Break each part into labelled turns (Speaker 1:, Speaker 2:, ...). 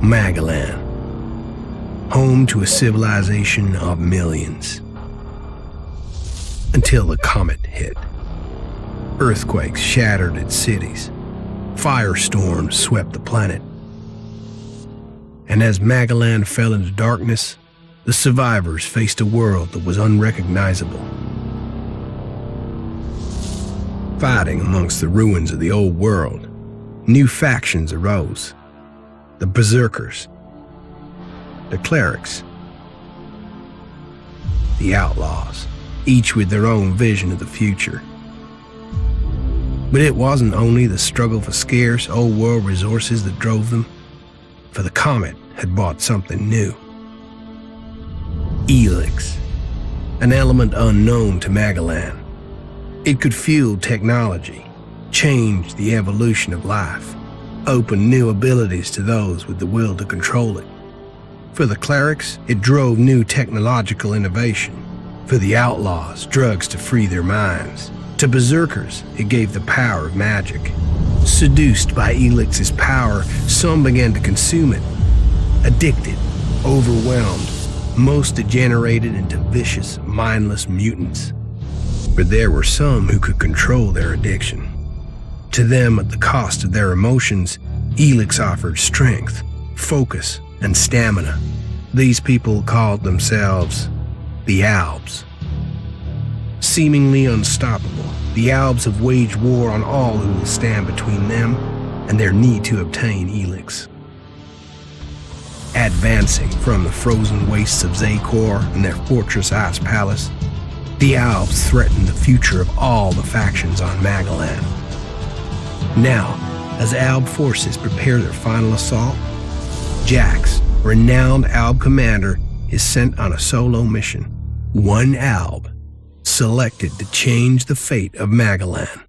Speaker 1: Magalan, home to a civilization of millions. Until the comet hit. Earthquakes shattered its cities. Firestorms swept the planet. And as Magalan fell into darkness, the survivors faced a world that was unrecognizable. Fighting amongst the ruins of the old world, new factions arose. The Berserkers, the Clerics, the Outlaws, each with their own vision of the future. But it wasn't only the struggle for scarce old world resources that drove them, for the comet had brought something new. ELEX, an element unknown to Magalan. It could fuel technology, change the evolution of life, open new abilities to those with the will to control it. For the clerics, it drove new technological innovation. For the outlaws, drugs to free their minds. To berserkers, it gave the power of magic. Seduced by ELEX's power, some began to consume it. Addicted, overwhelmed, most degenerated into vicious, mindless mutants. But there were some who could control their addiction. To them, at the cost of their emotions, ELEX offered strength, focus, and stamina. These people called themselves the Albs. Seemingly unstoppable, the Albs have waged war on all who will stand between them and their need to obtain ELEX. Advancing from the frozen wastes of Zakor and their fortress ice palace, the Albs threaten the future of all the factions on Magalan. Now, as Alb forces prepare their final assault, Jax, renowned Alb commander, is sent on a solo mission. One Alb, selected to change the fate of Magalan.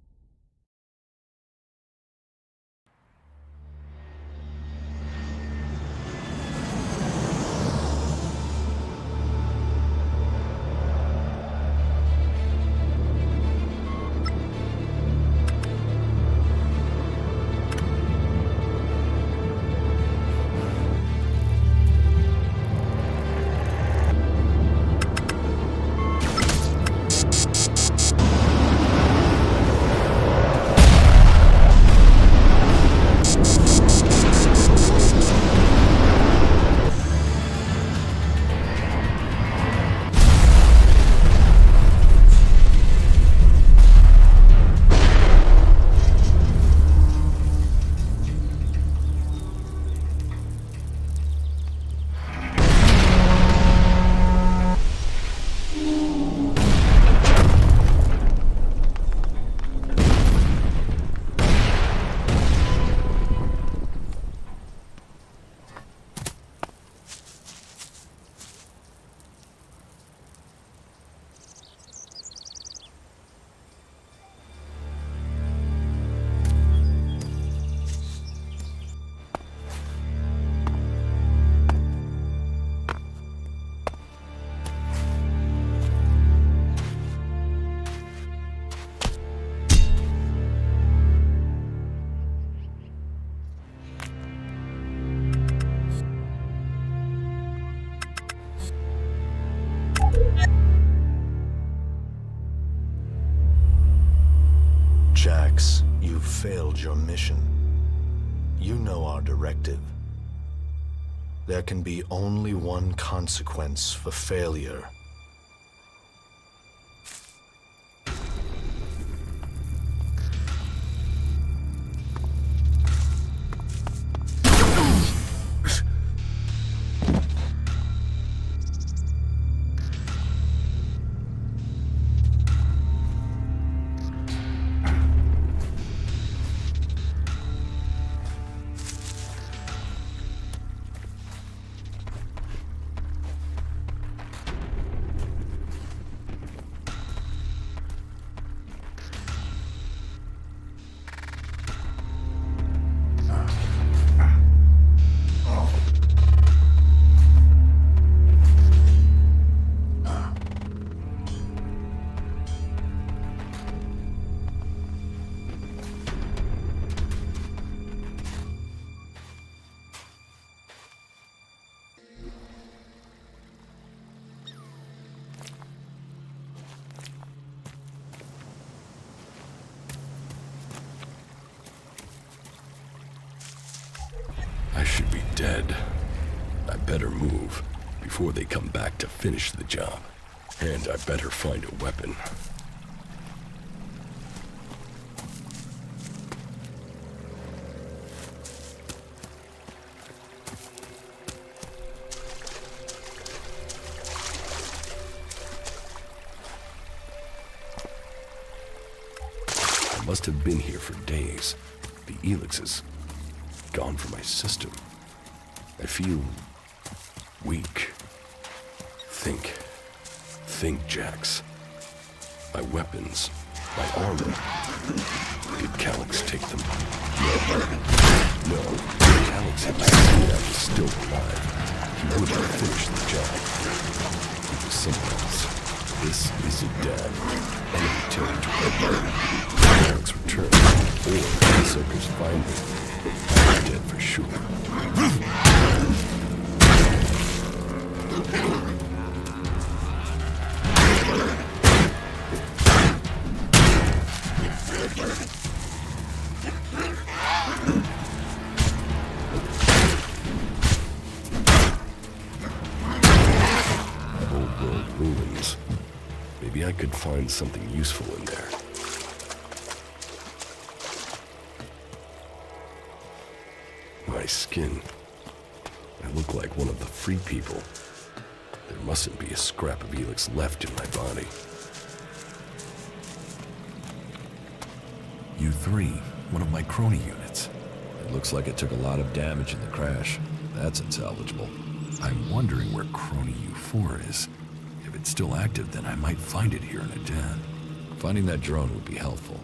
Speaker 2: Jax, you've failed your mission. You know our directive. There can be only one consequence for failure.
Speaker 3: dead. I better move before they come back to finish the job. And I better find a weapon. I must have been here for days. The ELEX is gone from my system. I feel weak. Think, Jax. My weapons, my armor. Did Calyx take them? No. Calyx had seen I was still alive. He would have finished the job. It was someone else. This isn't dead. Enemy territory. Calyx returned, or the Circus find me. I'm dead for sure. Old world ruins. Maybe I could find something useful in there. My skin. I look like one of the free people. There mustn't be a scrap of ELEX left in my body.
Speaker 4: U3, one of my crony units. It looks like it took a lot of damage in the crash. That's insalvageable. I'm wondering where crony U4 is. If it's still active, then I might find it here in a den. Finding that drone would be helpful.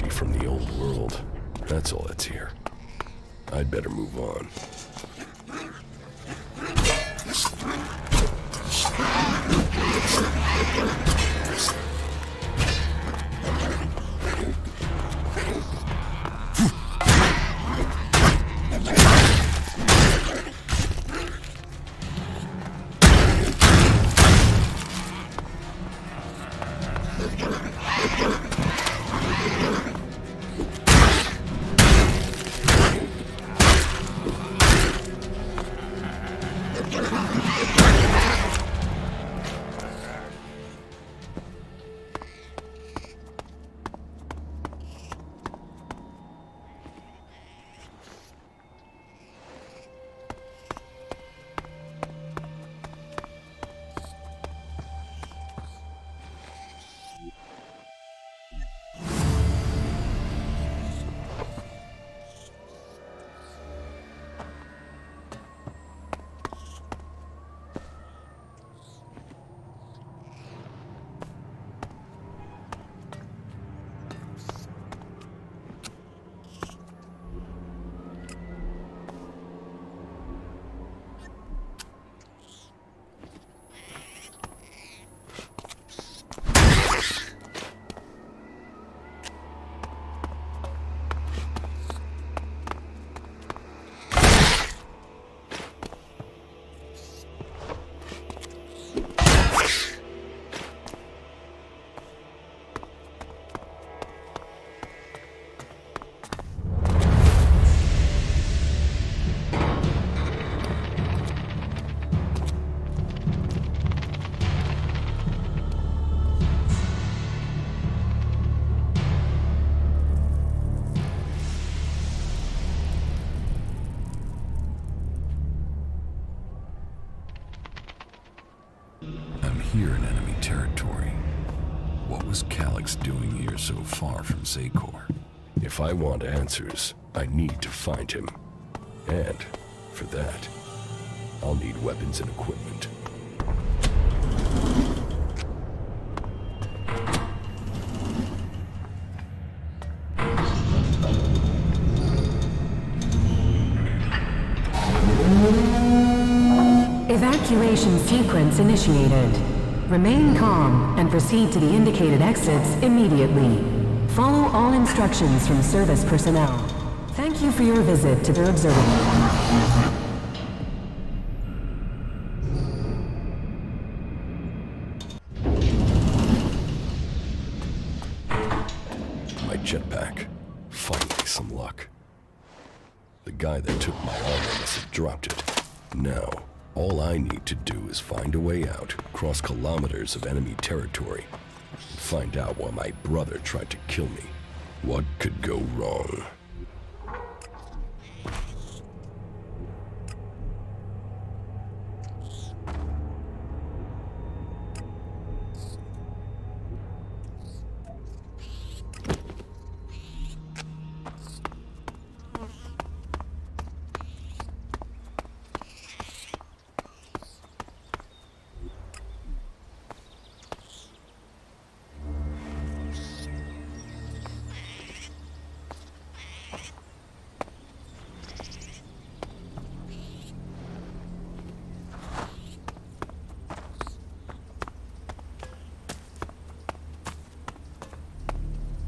Speaker 3: technology from the old world. That's all that's here. I'd better move on.
Speaker 4: Here in enemy territory. What was Calyx doing here so far from Zakor?
Speaker 3: If I want answers, I need to find him. And, for that, I'll need weapons and equipment.
Speaker 5: Evacuation sequence initiated. Remain calm and proceed to the indicated exits immediately. Follow all instructions from service personnel. Thank you for your visit to the observatory.
Speaker 3: My jetpack. Finally, some luck. The guy that took my armor must have dropped it. Now, all I need to do is find a way out, cross kilometers of enemy territory, and find out why my brother tried to kill me. What could go wrong?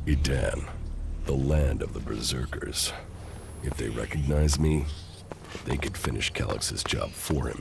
Speaker 3: Edan, the land of the Berserkers. If they recognize me, they could finish Calyx's job for him.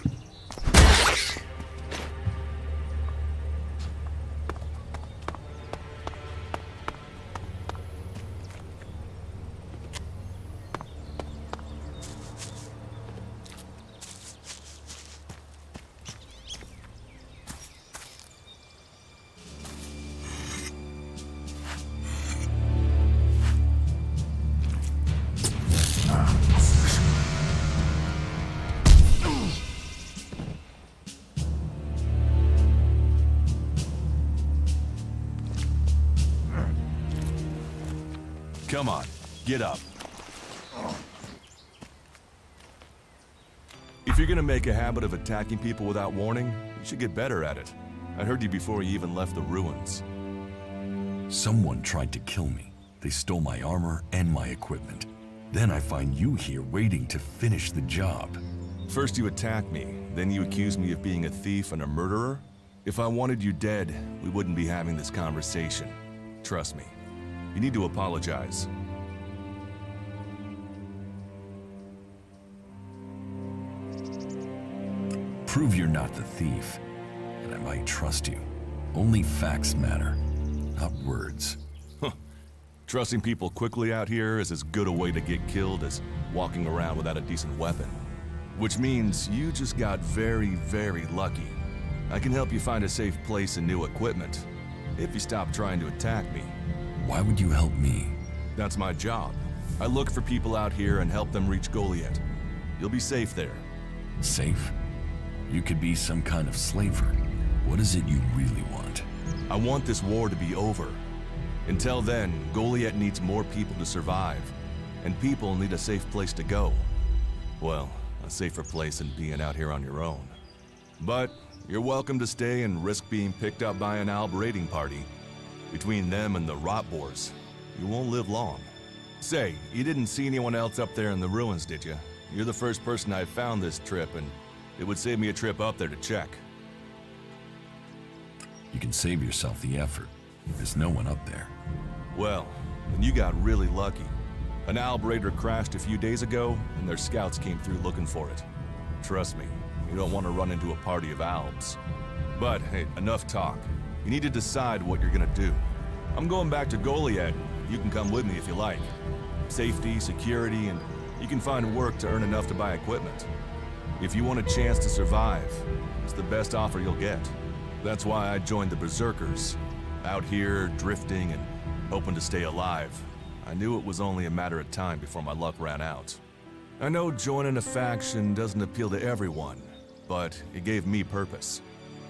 Speaker 6: Come on, get up. If you're gonna make a habit of attacking people without warning, you should get better at it. I heard you before you even left the ruins.
Speaker 4: Someone tried to kill me. They stole my armor and my equipment. Then I find you here waiting to finish the job.
Speaker 6: First you attack me, then you accuse me of being a thief and a murderer? If I wanted you dead, we wouldn't be having this conversation. Trust me. You need to apologize.
Speaker 4: Prove you're not the thief, and I might trust you. Only facts matter, not words.
Speaker 6: Trusting people quickly out here is as good a way to get killed as walking around without a decent weapon. Which means you just got very, very lucky. I can help you find a safe place and new equipment, if you stop trying to attack me.
Speaker 4: Why would you help me?
Speaker 6: That's my job. I look for people out here and help them reach Goliath. You'll be safe there.
Speaker 4: Safe? You could be some kind of slaver. What is it you really want?
Speaker 6: I want this war to be over. Until then, Goliath needs more people to survive, and people need a safe place to go. Well, a safer place than being out here on your own. But you're welcome to stay and risk being picked up by an Alb raiding party. Between them and the rot boars, you won't live long. Say, you didn't see anyone else up there in the ruins, did you? You're the first person I found this trip, and it would save me a trip up there to check.
Speaker 4: You can save yourself the effort. There's no one up there.
Speaker 6: Well, then you got really lucky. An Alb raider crashed a few days ago, and their scouts came through looking for it. Trust me, you don't want to run into a party of Albs. But hey, enough talk. You need to decide what you're gonna do. I'm going back to Goliad. You can come with me if you like. Safety, security, and you can find work to earn enough to buy equipment. If you want a chance to survive, it's the best offer you'll get. That's why I joined the Berserkers. Out here, drifting and hoping to stay alive. I knew it was only a matter of time before my luck ran out. I know joining a faction doesn't appeal to everyone, but it gave me purpose.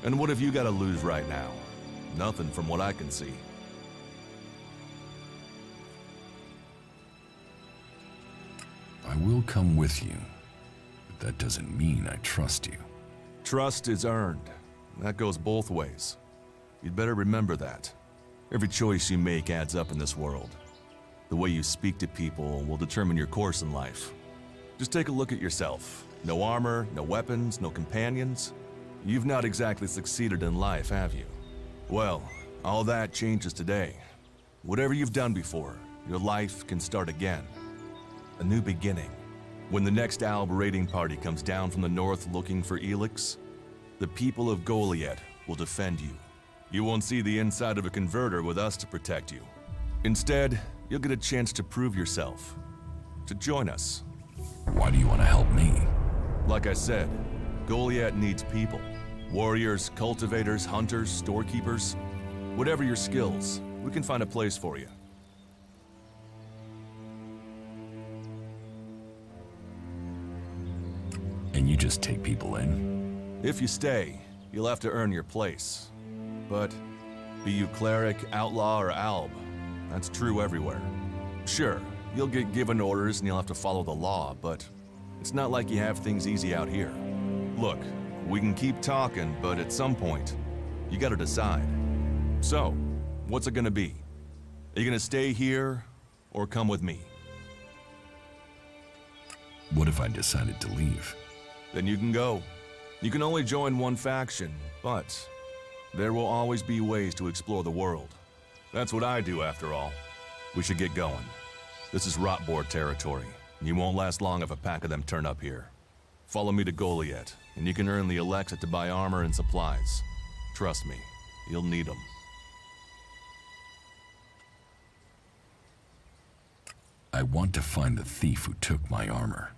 Speaker 6: And what have you got to lose right now? Nothing from what I can see.
Speaker 4: I will come with you, but that doesn't mean I trust you.
Speaker 6: Trust is earned. That goes both ways. You'd better remember that. Every choice you make adds up in this world. The way you speak to people will determine your course in life. Just take a look at yourself. No armor, no weapons, no companions. You've not exactly succeeded in life, have you? Well, all that changes today. Whatever you've done before, your life can start again. A new beginning. When the next Alb raiding party comes down from the north looking for ELEX, the people of Goliath will defend you. You won't see the inside of a converter with us to protect you. Instead, you'll get a chance to prove yourself. To join us.
Speaker 4: Why do you want to help me?
Speaker 6: Like I said, Goliath needs people. Warriors, cultivators, hunters, storekeepers. Whatever your skills, we can find a place for you.
Speaker 4: And you just take people in?
Speaker 6: If you stay, you'll have to earn your place. But be you cleric, outlaw, or alb, that's true everywhere. Sure, you'll get given orders and you'll have to follow the law, but it's not like you have things easy out here. Look, we can keep talking, but at some point, you gotta decide. So, what's it gonna be? Are you gonna stay here, or come with me?
Speaker 4: What if I decided to leave?
Speaker 6: Then you can go. You can only join one faction, but there will always be ways to explore the world. That's what I do, after all. We should get going. This is Rotboard territory, and you won't last long if a pack of them turn up here. Follow me to Goliath, and you can earn the ELEX to buy armor and supplies. Trust me, you'll need them.
Speaker 4: I want to find the thief who took my armor.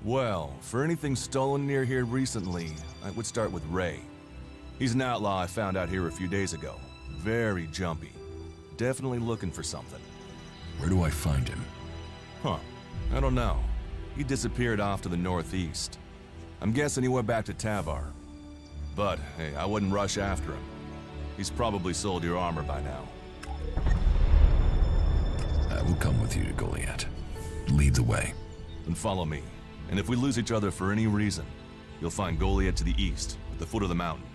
Speaker 6: Well, for anything stolen near here recently, I would start with Ray. He's an outlaw I found out here a few days ago. Very jumpy. Definitely looking for something.
Speaker 4: Where do I find him?
Speaker 6: Huh. I don't know. He disappeared off to the northeast. I'm guessing he went back to Tavar. But, hey, I wouldn't rush after him. He's probably sold your armor by now.
Speaker 4: I will come with you to Goliath. Lead the way.
Speaker 6: Then follow me. And if we lose each other for any reason, you'll find Goliath to the east, at the foot of the mountain.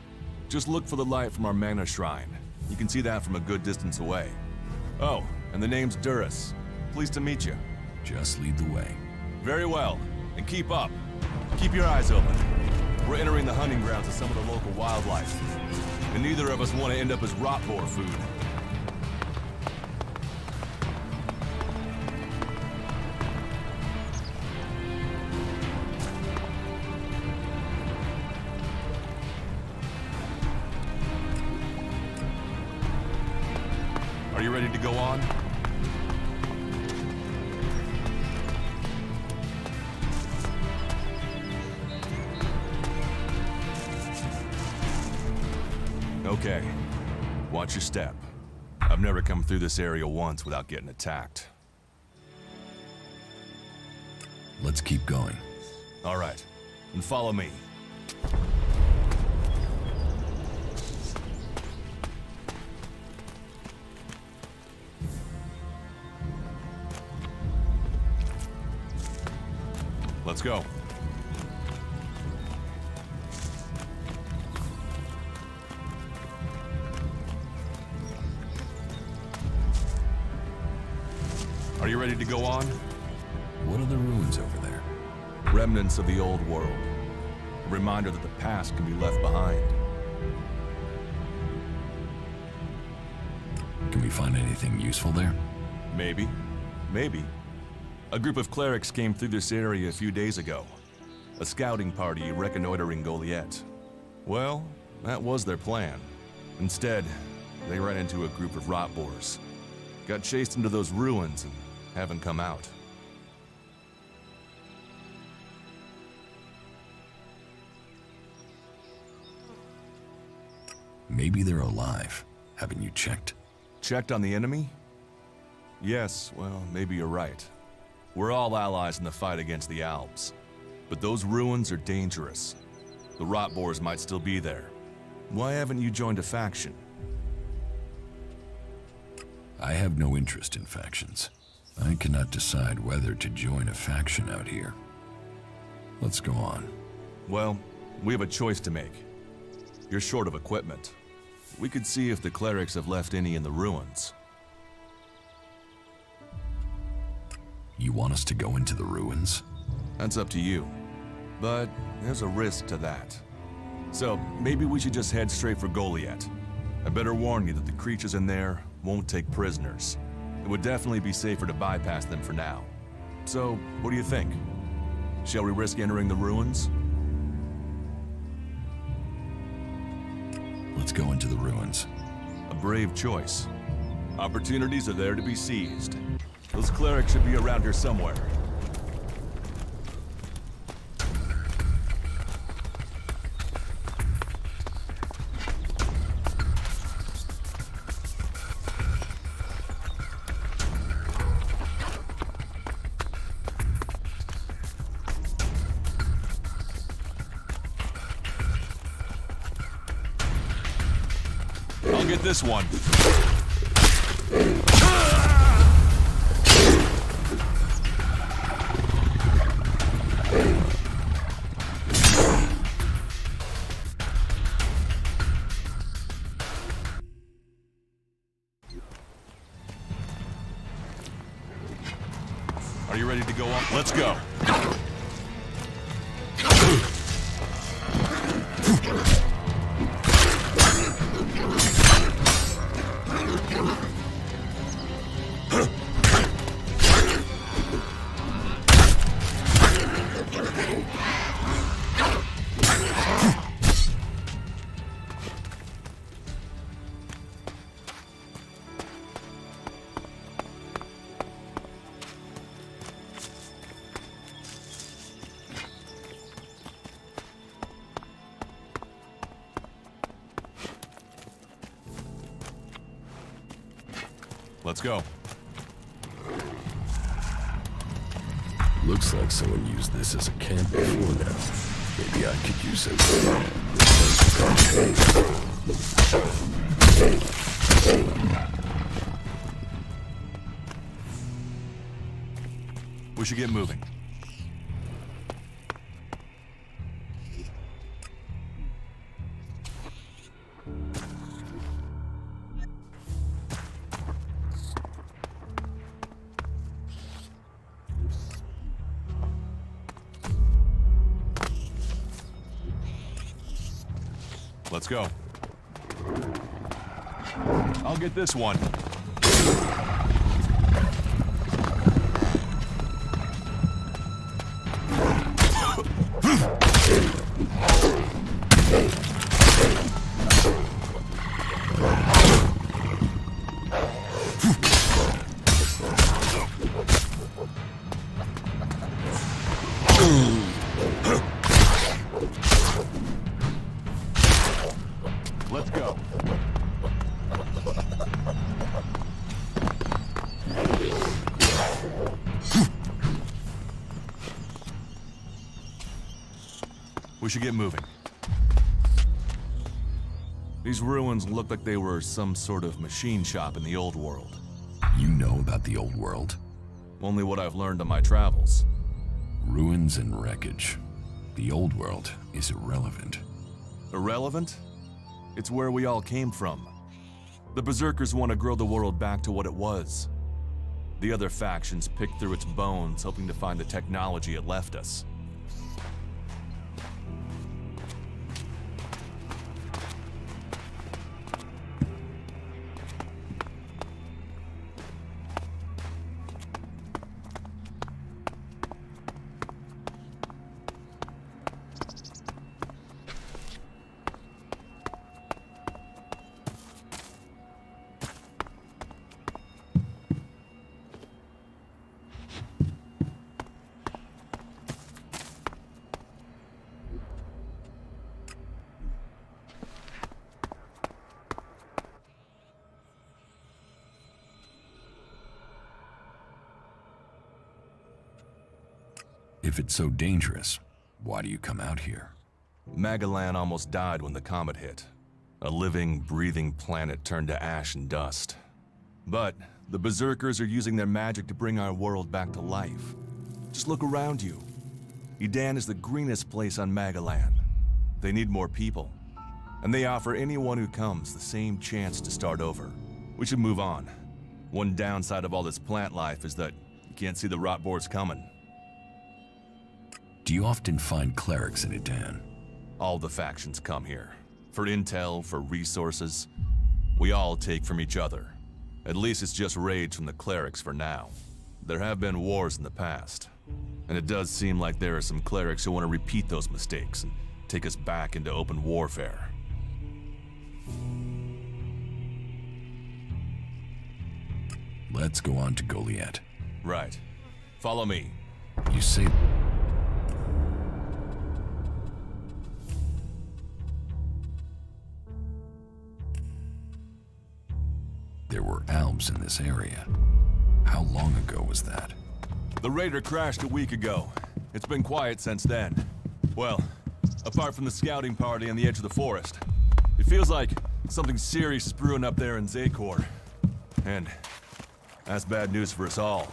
Speaker 6: Just look for the light from our mana shrine. You can see that from a good distance away. Oh, And the name's Duras. Pleased to meet you.
Speaker 4: Just lead the way.
Speaker 6: Very well. And keep up. Keep your eyes open. We're entering the hunting grounds of some of the local wildlife. And neither of us want to end up as rot boar food. Are you ready to go on? Okay. Watch your step. I've never come through this area once without getting attacked.
Speaker 4: Let's keep going.
Speaker 6: All right. And follow me. Let's go. Are you ready to go on?
Speaker 4: What are the ruins over there?
Speaker 6: Remnants of the old world. A reminder that the past can be left behind.
Speaker 4: Can we find anything useful there?
Speaker 6: Maybe. Maybe. A group of clerics came through this area a few days ago. A scouting party reconnoitering Goliath. Well, that was their plan. Instead, they ran into a group of rot boars. Got chased into those ruins and haven't come out.
Speaker 4: Maybe they're alive. Haven't you checked?
Speaker 6: Checked on the enemy? Yes, well, maybe you're right. We're all allies in the fight against the Alps. But those ruins are dangerous. The rot boars might still be there. Why haven't you joined a faction?
Speaker 4: I have no interest in factions. I cannot decide whether to join a faction out here. Let's go on.
Speaker 6: Well, we have a choice to make. You're short of equipment. We could see if the clerics have left any in the ruins.
Speaker 4: You want us to go into the ruins?
Speaker 6: That's up to you. But there's a risk to that. So maybe we should just head straight for Goliath. I better warn you that the creatures in there won't take prisoners. It would definitely be safer to bypass them for now. So, what do you think? Shall we risk entering the ruins?
Speaker 4: Let's go into the ruins.
Speaker 6: A brave choice. Opportunities are there to be seized. Those clerics should be around here somewhere. I'll get this one. Are you ready to go on? Let's go. Let's go.
Speaker 3: Looks like someone used this as a camp before now. Maybe I could use it.
Speaker 6: We should get moving. Let's go. I'll get this one. Let's go. We should get moving. These ruins look like they were some sort of machine shop in the old world.
Speaker 4: You know about the old world?
Speaker 6: Only what I've learned on my travels.
Speaker 4: Ruins and wreckage. The old world is irrelevant.
Speaker 6: Irrelevant? It's where we all came from. The Berserkers want to grow the world back to what it was. The other factions pick through its bones, hoping to find the technology it left us.
Speaker 4: If it's so dangerous, why do you come out here?
Speaker 6: Magalan almost died when the comet hit. A living, breathing planet turned to ash and dust. But the Berserkers are using their magic to bring our world back to life. Just look around you. Edan is the greenest place on Magalan. They need more people. And they offer anyone who comes the same chance to start over. We should move on. One downside of all this plant life is that you can't see the rot boards coming.
Speaker 4: Do you often find clerics in Edan?
Speaker 6: All the factions come here. For intel, for resources. We all take from each other. At least it's just raids from the clerics for now. There have been wars in the past. And it does seem like there are some clerics who want to repeat those mistakes and take us back into open warfare.
Speaker 4: Let's go on to Goliath.
Speaker 6: Right. Follow me.
Speaker 4: You say... There were Alps in this area. How long ago was that?
Speaker 6: The raider crashed a week ago. It's been quiet since then. Well, apart from the scouting party on the edge of the forest. It feels like something serious is brewing up there in Zakor. And that's bad news for us all.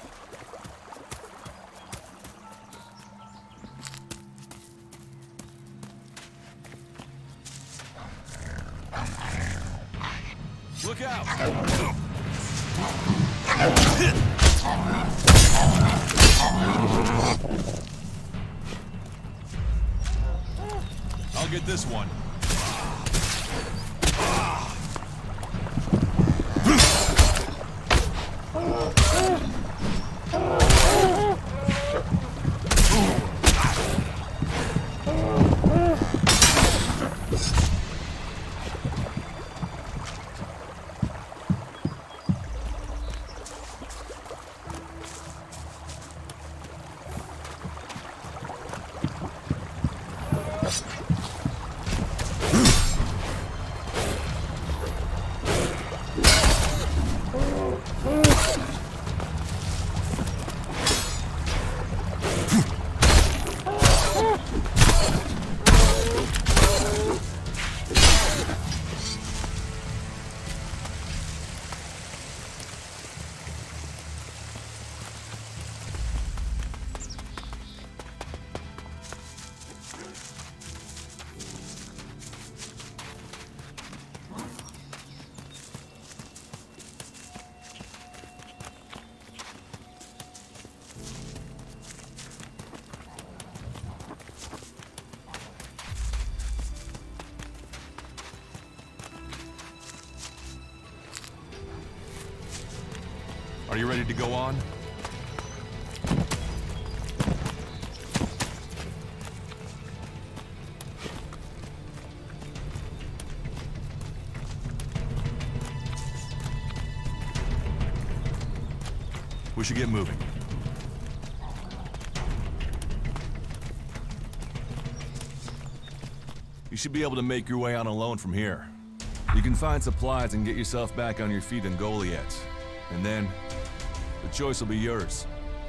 Speaker 6: Look out! I'll get this one. Are you ready to go on? We should get moving. You should be able to make your way on alone from here. You can find supplies and get yourself back on your feet in Goliath. And then, the choice will be yours.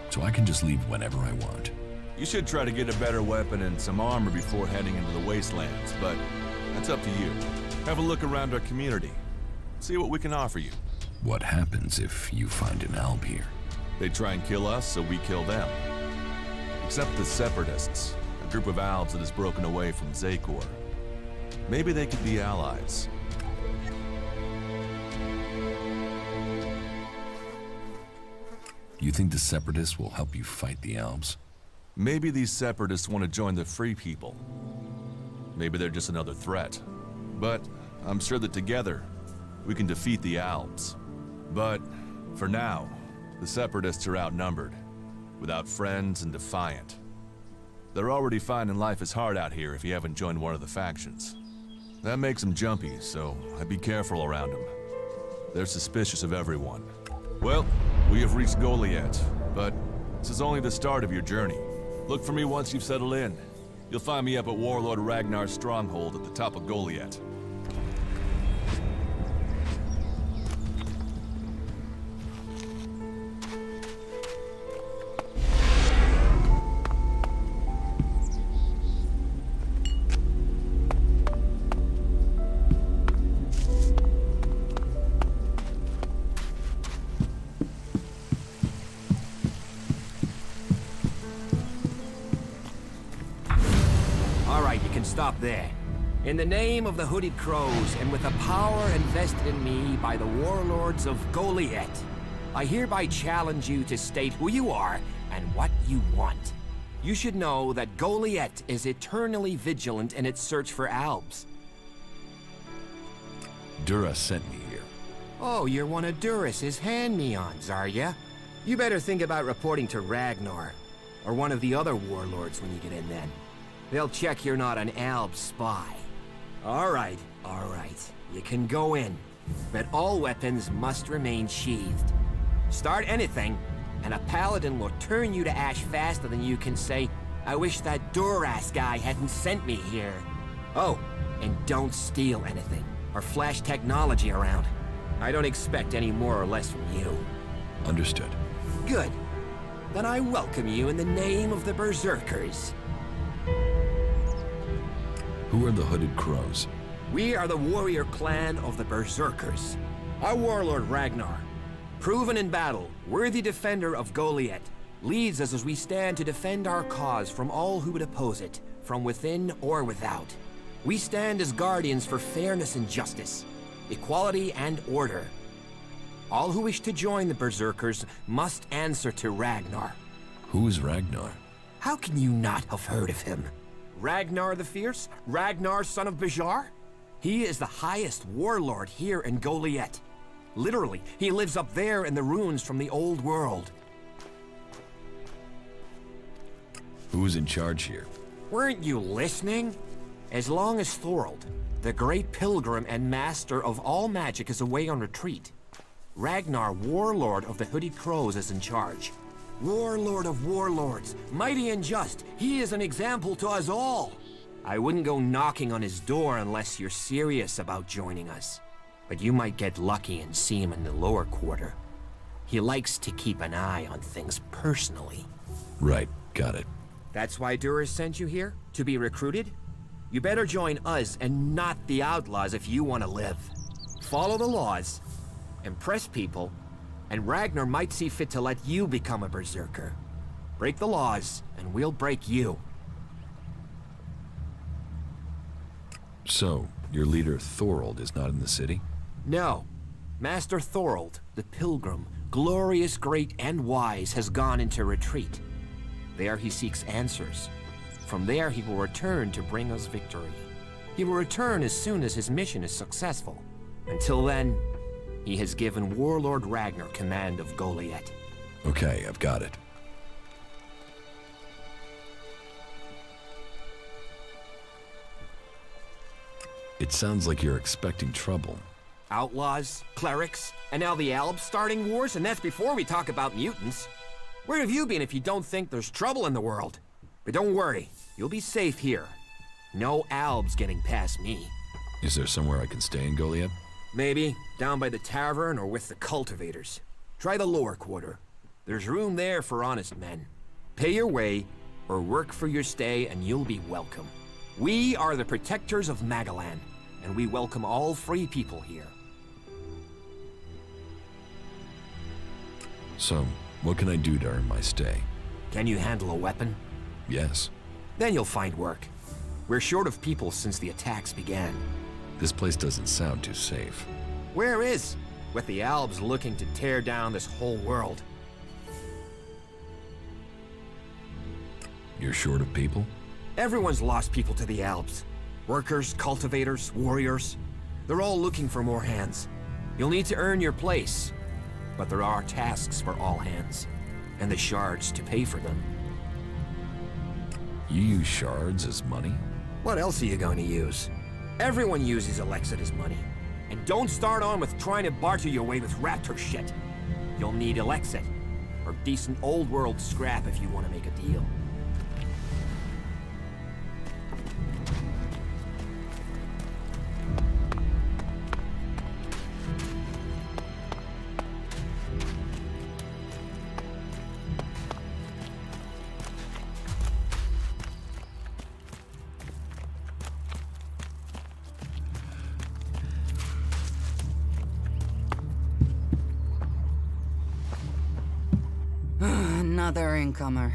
Speaker 4: So I can just leave whenever I want.
Speaker 6: You should try to get a better weapon and some armor before heading into the wastelands, but that's up to you. Have a look around our community. See what we can offer you.
Speaker 4: What happens if you find an alb here?
Speaker 6: They try and kill us, so we kill them. Except the Separatists, a group of Albs that has broken away from Zakor. Maybe they could be allies.
Speaker 4: You think the Separatists will help you fight the Albs?
Speaker 6: Maybe these Separatists want to join the Free People. Maybe they're just another threat. But I'm sure that together, we can defeat the Albs. But for now, the Separatists are outnumbered, without friends and defiant. They're already finding life is hard out here if you haven't joined one of the factions. That makes them jumpy, so I'd be careful around them. They're suspicious of everyone. Well, we have reached Goliath, but this is only the start of your journey. Look for me once you've settled in. You'll find me up at Warlord Ragnar's stronghold at the top of Goliath.
Speaker 7: Stop there. In the name of the Hooded Crows, and with the power invested in me by the warlords of Goliath, I hereby challenge you to state who you are and what you want. You should know that Goliath is eternally vigilant in its search for Albs.
Speaker 4: Dura sent me here.
Speaker 7: Oh, you're one of Duras's hand-me-ons, are ya? You better think about reporting to Ragnar, or one of the other warlords when you get in then. They'll check you're not an Alb spy. All right. You can go in, but all weapons must remain sheathed. Start anything, and a paladin will turn you to ash faster than you can say, I wish that Duras guy hadn't sent me here. Oh, and don't steal anything, or flash technology around. I don't expect any more or less from you.
Speaker 4: Understood.
Speaker 7: Good. Then I welcome you in the name of the Berserkers.
Speaker 4: Who are the Hooded Crows?
Speaker 7: We are the warrior clan of the Berserkers. Our warlord Ragnar, proven in battle, worthy defender of Goliath, leads us as we stand to defend our cause from all who would oppose it, from within or without. We stand as guardians for fairness and justice, equality and order. All who wish to join the Berserkers must answer to Ragnar.
Speaker 4: Who is Ragnar?
Speaker 7: How can you not have heard of him? Ragnar the Fierce? Ragnar, son of Bajar? He is the highest warlord here in Goliath. Literally, he lives up there in the ruins from the old world.
Speaker 4: Who is in charge here?
Speaker 7: Weren't you listening? As long as Thorold, the great pilgrim and master of all magic, is away on retreat, Ragnar, warlord of the Hooded Crows, is in charge. Warlord of warlords, mighty and just, he is an example to us all. I wouldn't go knocking on his door unless you're serious about joining us. But you might get lucky and see him in the lower quarter. He likes to keep an eye on things personally.
Speaker 4: Right, got it.
Speaker 7: That's why Duras sent you here? To be recruited? You better join us and not the outlaws if you want to live. Follow the laws, impress people, and Ragnar might see fit to let you become a berserker. Break the laws, and we'll break you.
Speaker 4: So, your leader Thorold is not in the city?
Speaker 7: No. Master Thorold, the pilgrim, glorious, great, and wise, has gone into retreat. There he seeks answers. From there he will return to bring us victory. He will return as soon as his mission is successful. Until then, He has given Warlord Ragnar command of Goliath.
Speaker 4: Okay, I've got it. It sounds like you're expecting trouble.
Speaker 7: Outlaws, clerics, and now the Albs starting wars, and that's before we talk about mutants. Where have you been if you don't think there's trouble in the world? But don't worry, you'll be safe here. No Albs getting past me.
Speaker 4: Is there somewhere I can stay in Goliath?
Speaker 7: Maybe down by the tavern or with the cultivators. Try the lower quarter. There's room there for honest men. Pay your way or work for your stay and you'll be welcome. We are the protectors of Magalan, and we welcome all free people here.
Speaker 4: So, what can I do to earn my stay?
Speaker 7: Can you handle a weapon?
Speaker 4: Yes.
Speaker 7: Then you'll find work. We're short of people since the attacks began.
Speaker 4: This place doesn't sound too safe.
Speaker 7: Where is? With the Albs looking to tear down this whole world.
Speaker 4: You're short of people?
Speaker 7: Everyone's lost people to the Albs. Workers, cultivators, warriors. They're all looking for more hands. You'll need to earn your place. But there are tasks for all hands. And the shards to pay for them.
Speaker 4: You use shards as money?
Speaker 7: What else are you going to use? Everyone uses ELEX as money. And don't start on with trying to barter your way with raptor shit. You'll need ELEX or decent old world scrap if you want to make a deal.
Speaker 8: Another incomer.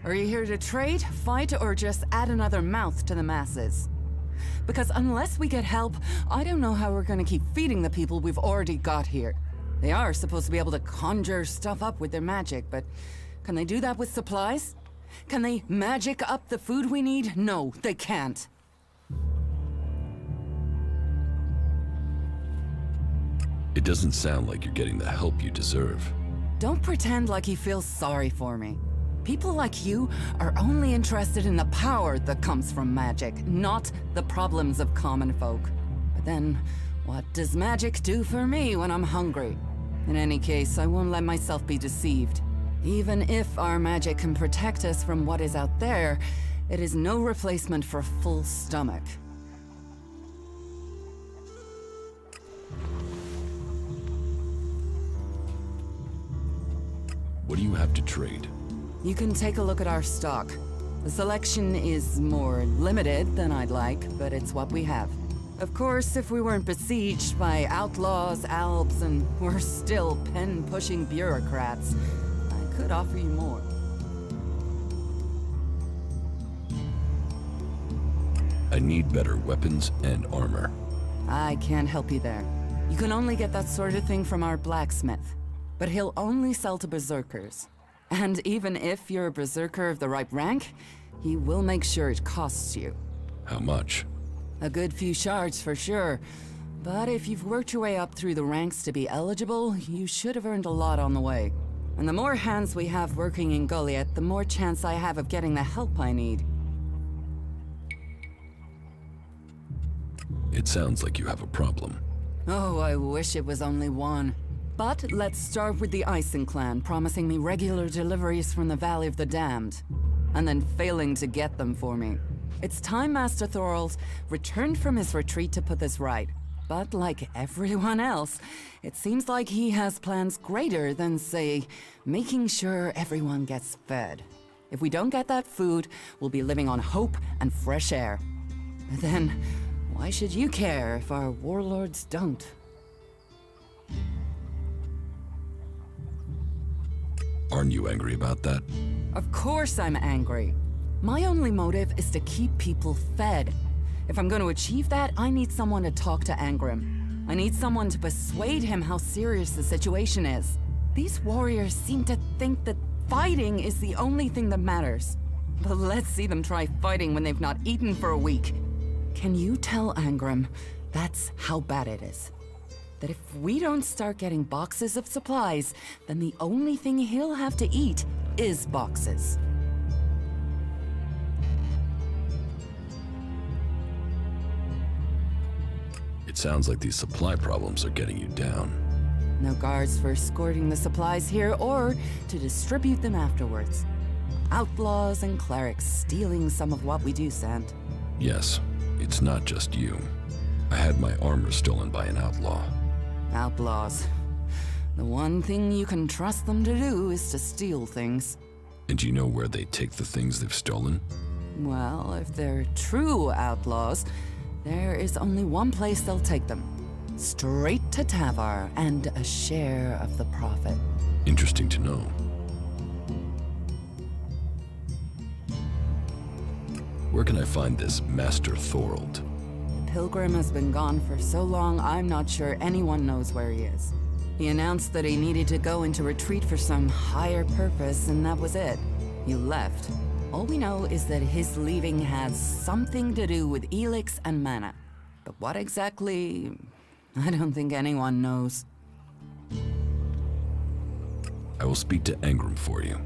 Speaker 8: Are you here to trade, fight, or just add another mouth to the masses? Because unless we get help, I don't know how we're gonna keep feeding the people we've already got here. They are supposed to be able to conjure stuff up with their magic, but can they do that with supplies? Can they magic up the food we need? No, they can't.
Speaker 4: It doesn't sound like you're getting the help you deserve.
Speaker 8: Don't pretend like you feel sorry for me. People like you are only interested in the power that comes from magic, not the problems of common folk. But then, what does magic do for me when I'm hungry? In any case, I won't let myself be deceived. Even if our magic can protect us from what is out there, it is no replacement for a full stomach.
Speaker 4: What do you have to trade?
Speaker 8: You can take a look at our stock. The selection is more limited than I'd like, but it's what we have. Of course, if we weren't besieged by outlaws, Albs, and we're still pen-pushing bureaucrats, I could offer you more.
Speaker 4: I need better weapons and armor.
Speaker 8: I can't help you there. You can only get that sort of thing from our blacksmith. But he'll only sell to berserkers. And even if you're a berserker of the right rank, he will make sure it costs you.
Speaker 4: How much?
Speaker 8: A good few shards for sure. But if you've worked your way up through the ranks to be eligible, you should have earned a lot on the way. And the more hands we have working in Goliath, the more chance I have of getting the help I need.
Speaker 4: It sounds like you have a problem.
Speaker 8: Oh, I wish it was only one. But let's start with the Ison clan promising me regular deliveries from the Valley of the Damned, and then failing to get them for me. It's time Master Thorald returned from his retreat to put this right. But like everyone else, it seems like he has plans greater than, say, making sure everyone gets fed. If we don't get that food, we'll be living on hope and fresh air. But then, why should you care if our warlords don't?
Speaker 4: Aren't you angry about that?
Speaker 8: Of course I'm angry. My only motive is to keep people fed. If I'm going to achieve that, I need someone to talk to Angrim. I need someone to persuade him how serious the situation is. These warriors seem to think that fighting is the only thing that matters. But let's see them try fighting when they've not eaten for a week. Can you tell Angrim that's how bad it is? that if we don't start getting boxes of supplies, then the only thing he'll have to eat is boxes.
Speaker 4: It sounds like these supply problems are getting you down.
Speaker 8: No guards for escorting the supplies here or to distribute them afterwards. Outlaws and clerics stealing some of what we do send.
Speaker 4: Yes, it's not just you. I had my armor stolen by an outlaw.
Speaker 8: Outlaws. The one thing you can trust them to do is to steal things.
Speaker 4: And do you know where they take the things they've stolen?
Speaker 8: Well, if they're true outlaws, there is only one place they'll take them. Straight to Tavar and a share of the profit.
Speaker 4: Interesting to know. Where can I find this Master Thorold?
Speaker 8: Pilgrim has been gone for so long, I'm not sure anyone knows where he is. He announced that he needed to go into retreat for some higher purpose, and that was it. He left. All we know is that his leaving has something to do with ELEX and mana. But what exactly, I don't think anyone knows.
Speaker 4: I will speak to Engram for you.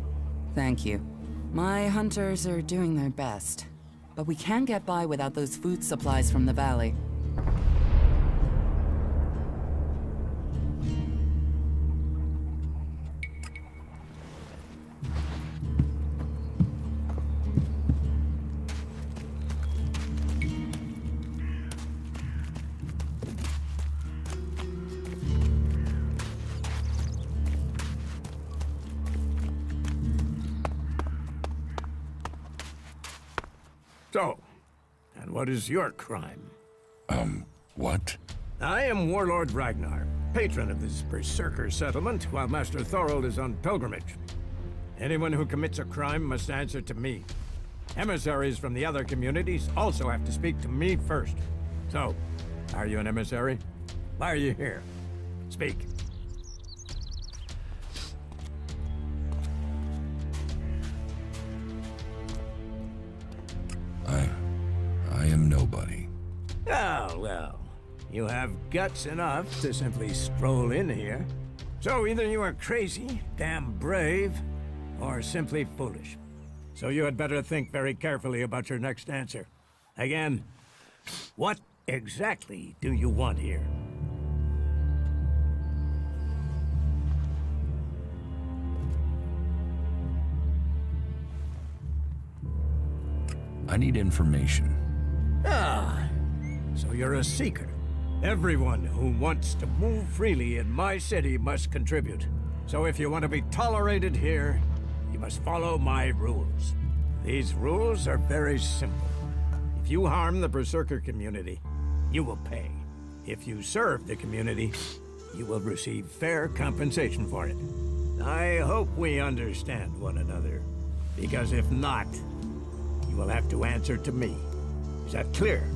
Speaker 8: Thank you. My hunters are doing their best. But we can't get by without those food supplies from the valley.
Speaker 9: So, and what is your crime?
Speaker 4: What?
Speaker 9: I am Warlord Ragnar, patron of this Berserker settlement, while Master Thorold is on pilgrimage. Anyone who commits a crime must answer to me. Emissaries from the other communities also have to speak to me first. So, are you an emissary? Why are you here? Speak.
Speaker 4: I am nobody.
Speaker 9: Oh, well. You have guts enough to simply stroll in here. So either you are crazy, damn brave, or simply foolish. So you had better think very carefully about your next answer. Again, what exactly do you want here?
Speaker 4: I need information.
Speaker 9: Ah, so you're a seeker. Everyone who wants to move freely in my city must contribute. So if you want to be tolerated here, you must follow my rules. These rules are very simple. If you harm the Berserker community, you will pay. If you serve the community, you will receive fair compensation for it. I hope we understand one another, because if not, you will have to answer to me. Is that clear?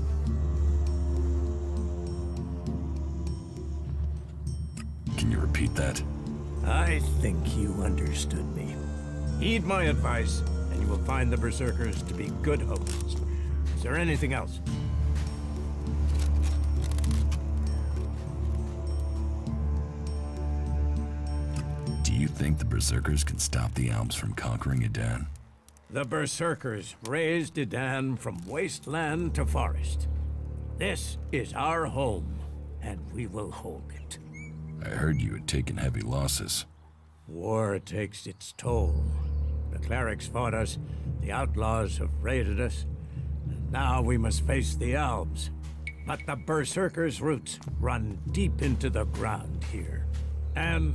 Speaker 4: Can you repeat that?
Speaker 9: I think you understood me. Heed my advice, and you will find the Berserkers to be good hosts. Is there anything else?
Speaker 4: Do you think the Berserkers can stop the Alps from conquering Edan?
Speaker 9: The Berserkers raised Edan from wasteland to forest. This is our home, and we will hold it.
Speaker 4: I heard you had taken heavy losses.
Speaker 9: War takes its toll. The clerics fought us, the outlaws have raided us, and now we must face the elves. But the Berserkers' roots run deep into the ground here. And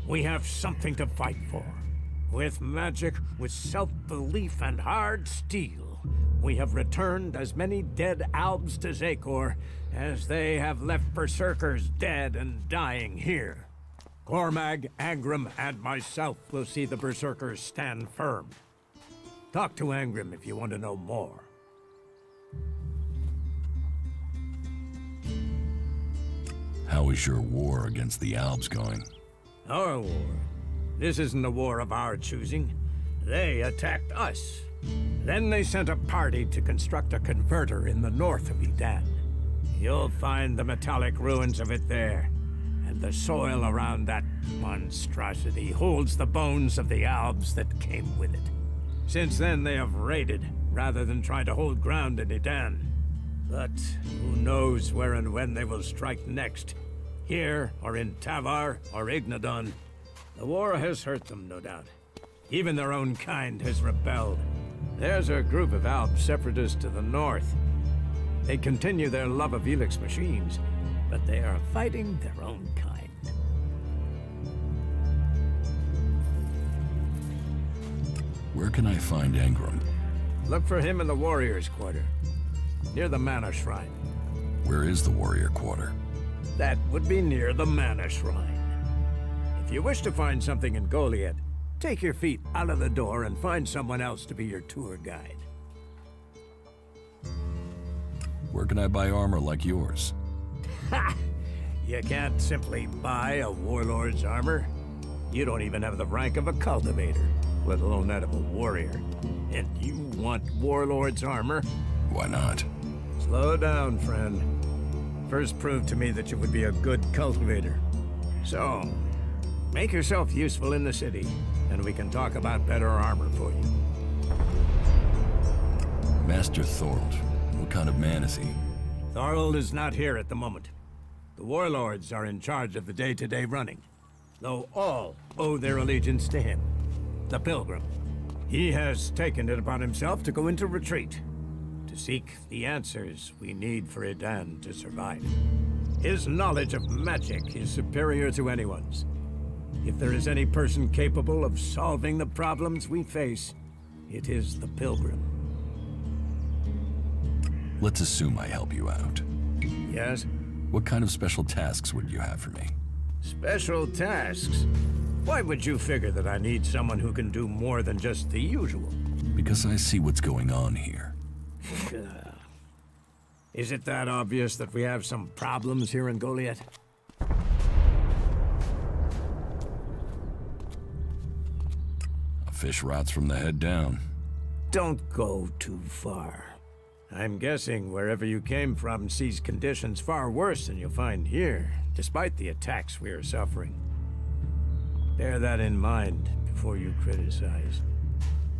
Speaker 9: we have something to fight for. With magic, with self-belief and hard steel, we have returned as many dead Albs to Zakor as they have left Berserkers dead and dying here. Cormag, Angram, and myself will see the Berserkers stand firm. Talk to Angram if you want to know more.
Speaker 4: How is your war against the Albs going?
Speaker 9: Our war? This isn't a war of our choosing. They attacked us. Then they sent a party to construct a converter in the north of Edan. You'll find the metallic ruins of it there. And the soil around that monstrosity holds the bones of the Albs that came with it. Since then, they have raided, rather than trying to hold ground in Edan. But who knows where and when they will strike next? Here, or in Tavar, or Ignadon. The war has hurt them, no doubt. Even their own kind has rebelled. There's a group of Alb separatists to the north. They continue their love of ELEX machines, but they are fighting their own kind.
Speaker 4: Where can I find Engram?
Speaker 9: Look for him in the Warriors' Quarter, near the Mana Shrine.
Speaker 4: Where is the Warrior Quarter?
Speaker 9: That would be near the Mana Shrine. If you wish to find something in Goliath, take your feet out of the door and find someone else to be your tour guide.
Speaker 4: Where can I buy armor like yours?
Speaker 9: Ha! You can't simply buy a warlord's armor. You don't even have the rank of a cultivator, let alone that of a warrior. And you want warlord's armor?
Speaker 4: Why not?
Speaker 9: Slow down, friend. First prove to me that you would be a good cultivator. So, make yourself useful in the city, and we can talk about better armor for you.
Speaker 4: Master Thorold. What kind of man is he?
Speaker 9: Thorold is not here at the moment. The warlords are in charge of the day-to-day running, though all owe their allegiance to him, the Pilgrim. He has taken it upon himself to go into retreat, to seek the answers we need for Edan to survive. His knowledge of magic is superior to anyone's. If there is any person capable of solving the problems we face, it is the Pilgrim.
Speaker 4: Let's assume I help you out.
Speaker 9: Yes?
Speaker 4: What kind of special tasks would you have for me?
Speaker 9: Special tasks? Why would you figure that I need someone who can do more than just the usual?
Speaker 4: Because I see what's going on here.
Speaker 9: Is it that obvious that we have some problems here in Goliath?
Speaker 4: A fish rots from the head down.
Speaker 9: Don't go too far. I'm guessing wherever you came from sees conditions far worse than you'll find here, despite the attacks we are suffering. Bear that in mind before you criticize.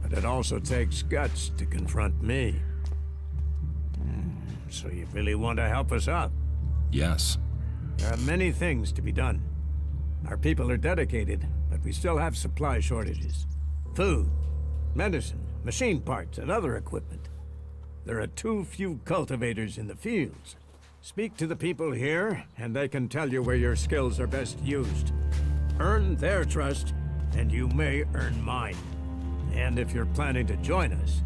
Speaker 9: But it also takes guts to confront me. So you really want to help us out?
Speaker 4: Yes.
Speaker 9: There are many things to be done. Our people are dedicated, but we still have supply shortages. Food, medicine, machine parts, and other equipment. There are too few cultivators in the fields. Speak to the people here, and they can tell you where your skills are best used. Earn their trust, and you may earn mine. And if you're planning to join us,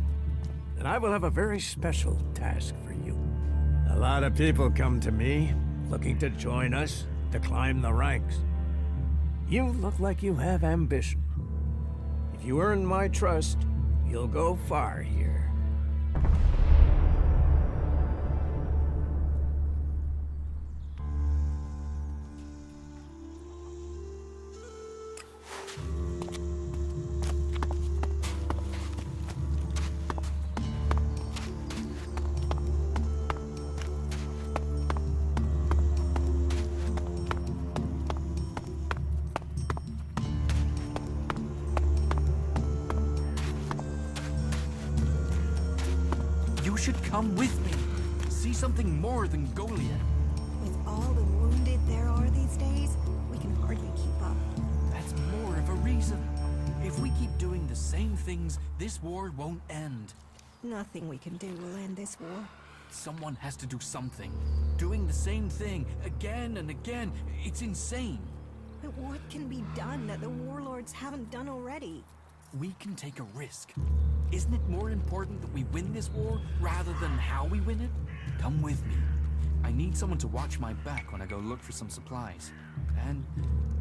Speaker 9: then I will have a very special task for you. A lot of people come to me, looking to join us, to climb the ranks. You look like you have ambition. If you earn my trust, you'll go far here.
Speaker 10: You should come with me. See something more than Goliath.
Speaker 11: With all the wounded there are these days, we can hardly keep up.
Speaker 10: That's more of a reason. If we keep doing the same things, this war won't end.
Speaker 11: Nothing we can do will end this war.
Speaker 10: Someone has to do something. Doing the same thing again and again, it's insane.
Speaker 11: But what can be done that the warlords haven't done already?
Speaker 10: We can take a risk. Isn't it more important that we win this war rather than how we win it? Come with me. I need someone to watch my back when I go look for some supplies. And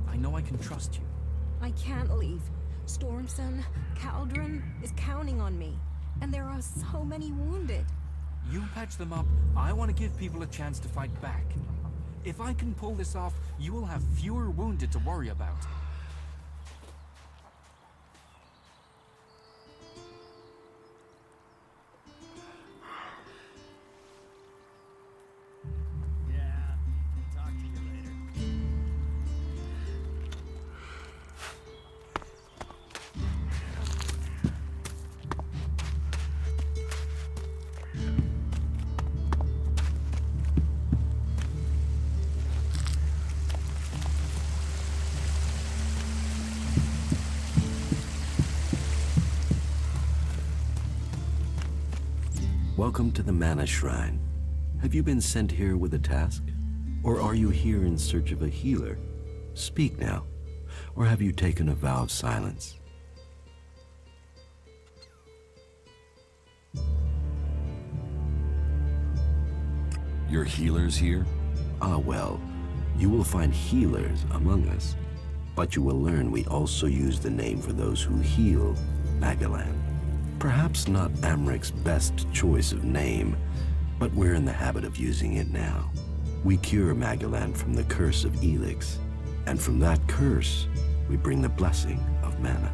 Speaker 10: I know I can trust you.
Speaker 11: I can't leave. Stormson, Caldron is counting on me. And there are so many wounded.
Speaker 10: You patch them up. I want to give people a chance to fight back. If I can pull this off, you will have fewer wounded to worry about.
Speaker 12: Welcome to the Mana Shrine. Have you been sent here with a task? Or are you here in search of a healer? Speak now. Or have you taken a vow of silence?
Speaker 4: Your healers here?
Speaker 12: Ah, well, you will find healers among us. But you will learn we also use the name for those who heal, Magellan. Perhaps not Amric's best choice of name, but we're in the habit of using it now. We cure Magellan from the curse of ELEX, and from that curse, we bring the blessing of mana.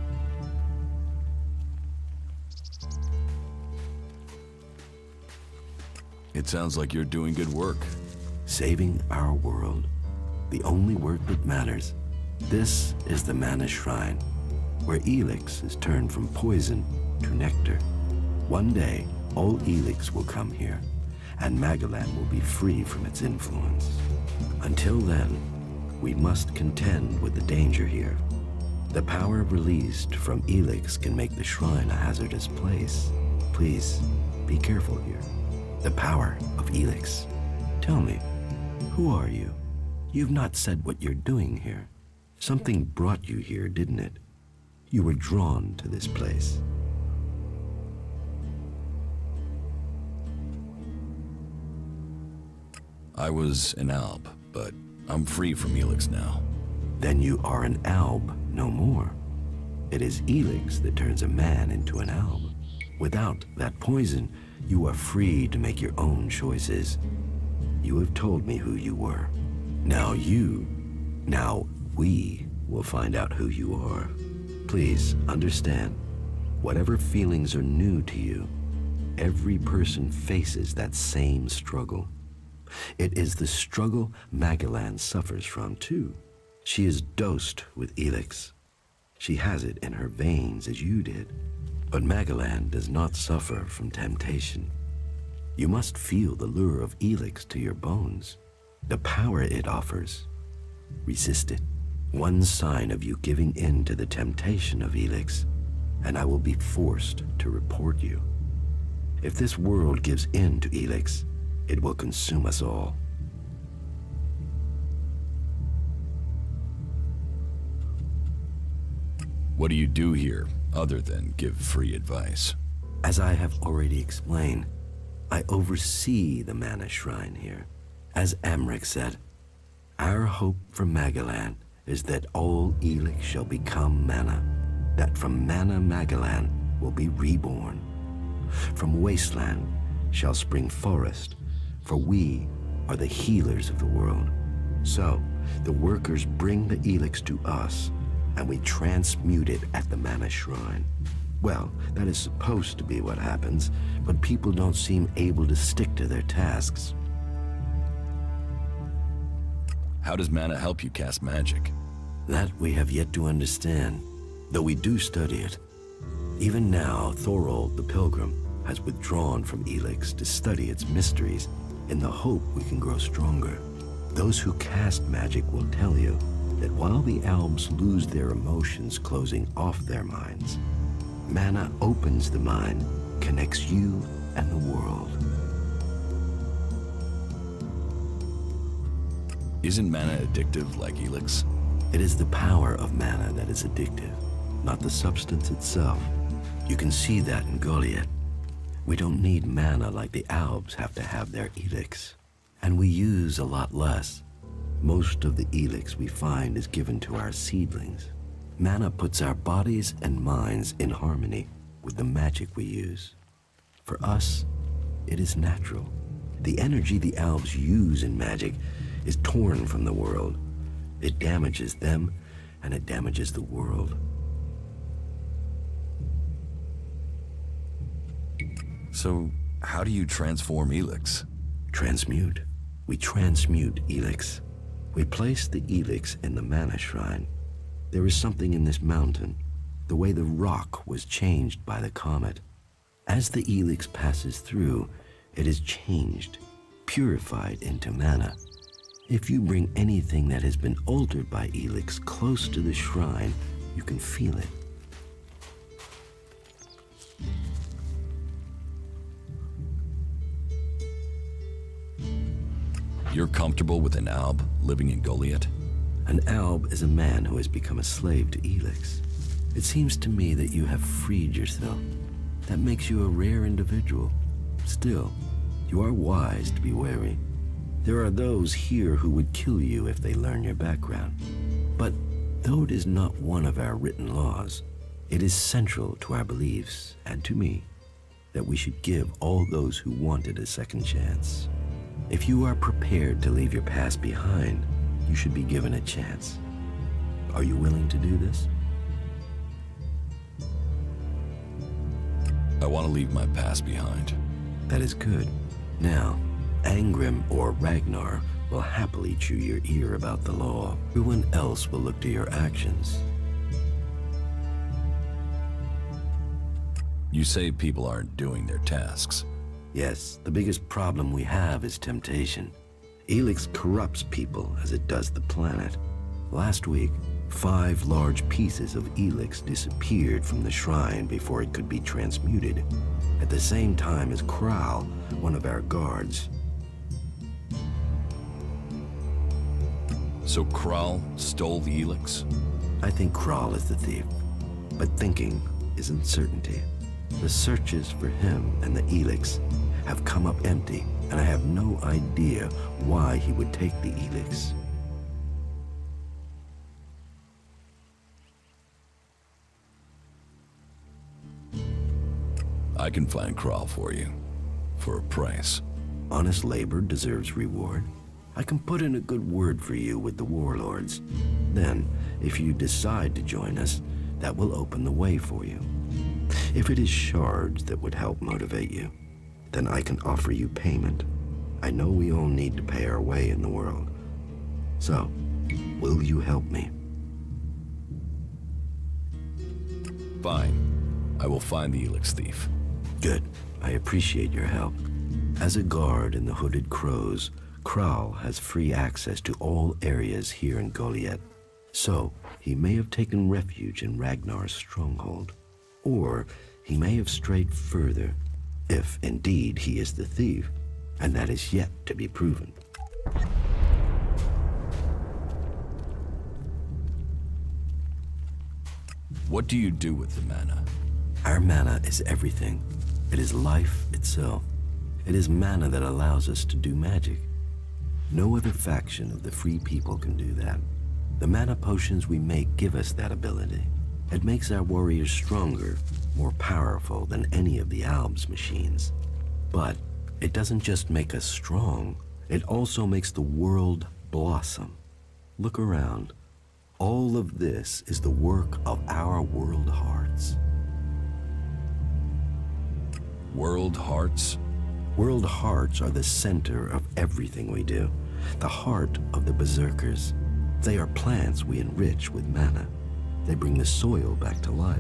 Speaker 4: It sounds like you're doing good work.
Speaker 12: Saving our world, the only work that matters. This is the Mana Shrine, where ELEX is turned from poison to nectar. One day, all ELEX will come here, and Magellan will be free from its influence. Until then, we must contend with the danger here. The power released from ELEX can make the shrine a hazardous place. Please, be careful here. The power of ELEX. Tell me, who are you? You've not said what you're doing here. Something brought you here, didn't it? You were drawn to this place.
Speaker 4: I was an alb, but I'm free from ELEX now.
Speaker 12: Then you are an alb no more. It is ELEX that turns a man into an alb. Without that poison, you are free to make your own choices. You have told me who you were. Now we will find out who you are. Please understand, whatever feelings are new to you, every person faces that same struggle. It is the struggle Magellan suffers from too. She is dosed with ELEX. She has it in her veins as you did. But Magellan does not suffer from temptation. You must feel the lure of ELEX to your bones, the power it offers. Resist it. One sign of you giving in to the temptation of ELEX, and I will be forced to report you. If this world gives in to ELEX, it will consume us all.
Speaker 4: What do you do here, other than give free advice?
Speaker 12: As I have already explained, I oversee the Mana Shrine here. As Amric said, our hope for Magellan is that all ELEX shall become mana, that from mana Magellan will be reborn. From wasteland shall spring forest, for we are the healers of the world. So, the workers bring the ELEX to us, and we transmute it at the Mana Shrine. Well, that is supposed to be what happens, but people don't seem able to stick to their tasks.
Speaker 4: How does mana help you cast magic?
Speaker 12: That we have yet to understand, though we do study it. Even now, Thorold the Pilgrim has withdrawn from ELEX to study its mysteries in the hope we can grow stronger. Those who cast magic will tell you that while the Albs lose their emotions closing off their minds, mana opens the mind, connects you and the world.
Speaker 4: Isn't mana addictive like ELEX?
Speaker 12: It is the power of mana that is addictive, not the substance itself. You can see that in Goliath. We don't need mana like the Albs have to have their ELEX, and we use a lot less. Most of the ELEX we find is given to our seedlings. Mana puts our bodies and minds in harmony with the magic we use. For us, it is natural. The energy the Albs use in magic is torn from the world. It damages them, and it damages the world.
Speaker 4: So, how do you transform ELEX?
Speaker 12: Transmute. We transmute ELEX. We place the ELEX in the Mana Shrine. There is something in this mountain, the way the rock was changed by the comet. As the ELEX passes through, it is changed, purified into mana. If you bring anything that has been altered by ELEX close to the shrine, you can feel it.
Speaker 4: You're comfortable with an Alb living in Goliath?
Speaker 12: An Alb is a man who has become a slave to ELEX. It seems to me that you have freed yourself. That makes you a rare individual. Still, you are wise to be wary. There are those here who would kill you if they learn your background. But though it is not one of our written laws, it is central to our beliefs and to me that we should give all those who want it a second chance. If you are prepared to leave your past behind, you should be given a chance. Are you willing to do this?
Speaker 4: I want to leave my past behind.
Speaker 12: That is good. Now, Angrim or Ragnar will happily chew your ear about the law. Everyone else will look to your actions.
Speaker 4: You say people aren't doing their tasks.
Speaker 12: Yes, the biggest problem we have is temptation. ELEX corrupts people as it does the planet. Last week, 5 large pieces of ELEX disappeared from the shrine before it could be transmuted, at the same time as Kral, one of our guards.
Speaker 4: So Kral stole the ELEX?
Speaker 12: I think Kral is the thief, but thinking isn't certainty. The searches for him and the ELEX have come up empty, and I have no idea why he would take the ELEX.
Speaker 4: I can find Kral for you, for a price.
Speaker 12: Honest labor deserves reward. I can put in a good word for you with the warlords. Then, if you decide to join us, that will open the way for you. If it is shards that would help motivate you, then I can offer you payment. I know we all need to pay our way in the world. So, will you help me?
Speaker 4: Fine. I will find the ELEX thief.
Speaker 12: Good. I appreciate your help. As a guard in the Hooded Crows, Kral has free access to all areas here in Goliath. So, he may have taken refuge in Ragnar's stronghold. Or he may have strayed further, if indeed he is the thief, and that is yet to be proven.
Speaker 4: What do you do with the mana?
Speaker 12: Our mana is everything. It is life itself. It is mana that allows us to do magic. No other faction of the free people can do that. The mana potions we make give us that ability. It makes our warriors stronger, more powerful than any of the Alb's machines. But it doesn't just make us strong, it also makes the world blossom. Look around. All of this is the work of our world hearts.
Speaker 4: World hearts?
Speaker 12: World hearts are the center of everything we do. The heart of the berserkers. They are plants we enrich with mana. They bring the soil back to life.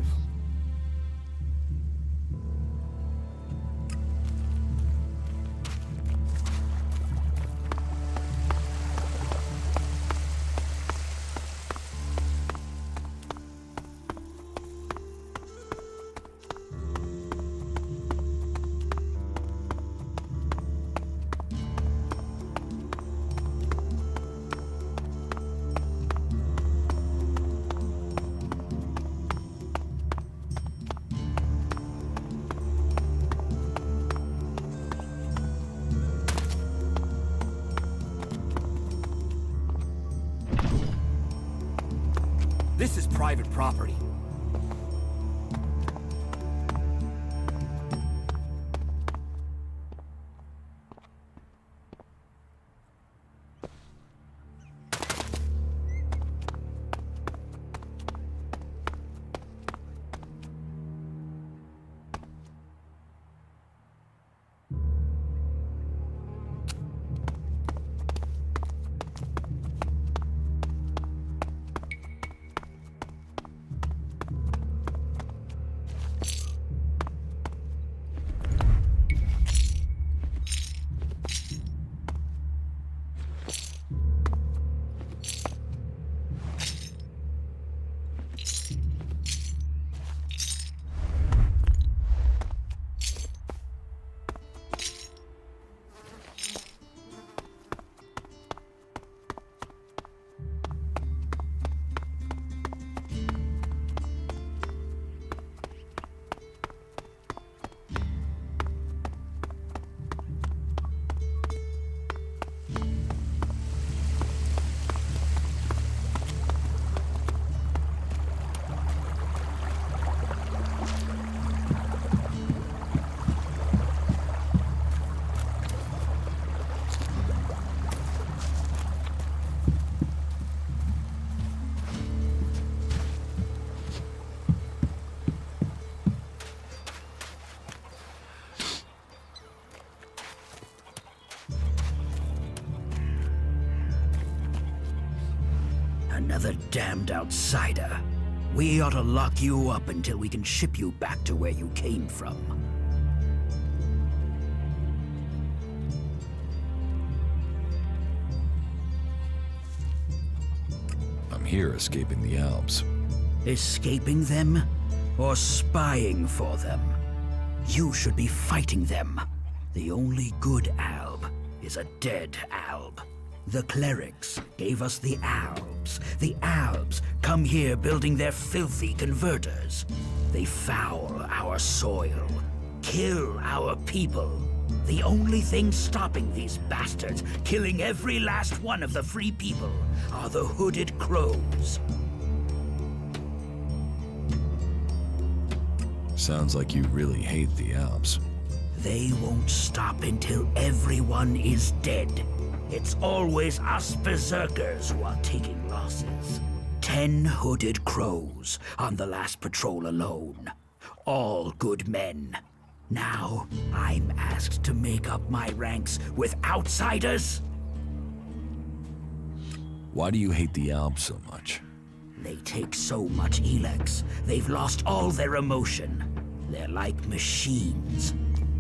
Speaker 7: This is private property.
Speaker 13: Another damned outsider. We ought to lock you up until we can ship you back to where you came from.
Speaker 4: I'm here escaping the Alps.
Speaker 13: Escaping them? Or spying for them? You should be fighting them. The only good alb is a dead alb. The clerics gave us the albs. The albs come here building their filthy converters. They foul our soil, kill our people. The only thing stopping these bastards killing every last one of the free people are the hooded crows.
Speaker 4: Sounds like you really hate the Alps.
Speaker 13: They won't stop until everyone is dead. It's always us berserkers who are taking losses. 10 hooded crows on the last patrol alone. All good men. Now, I'm asked to make up my ranks with outsiders?
Speaker 4: Why do you hate the Alps so much?
Speaker 13: They take so much ELEX, they've lost all their emotion. They're like machines.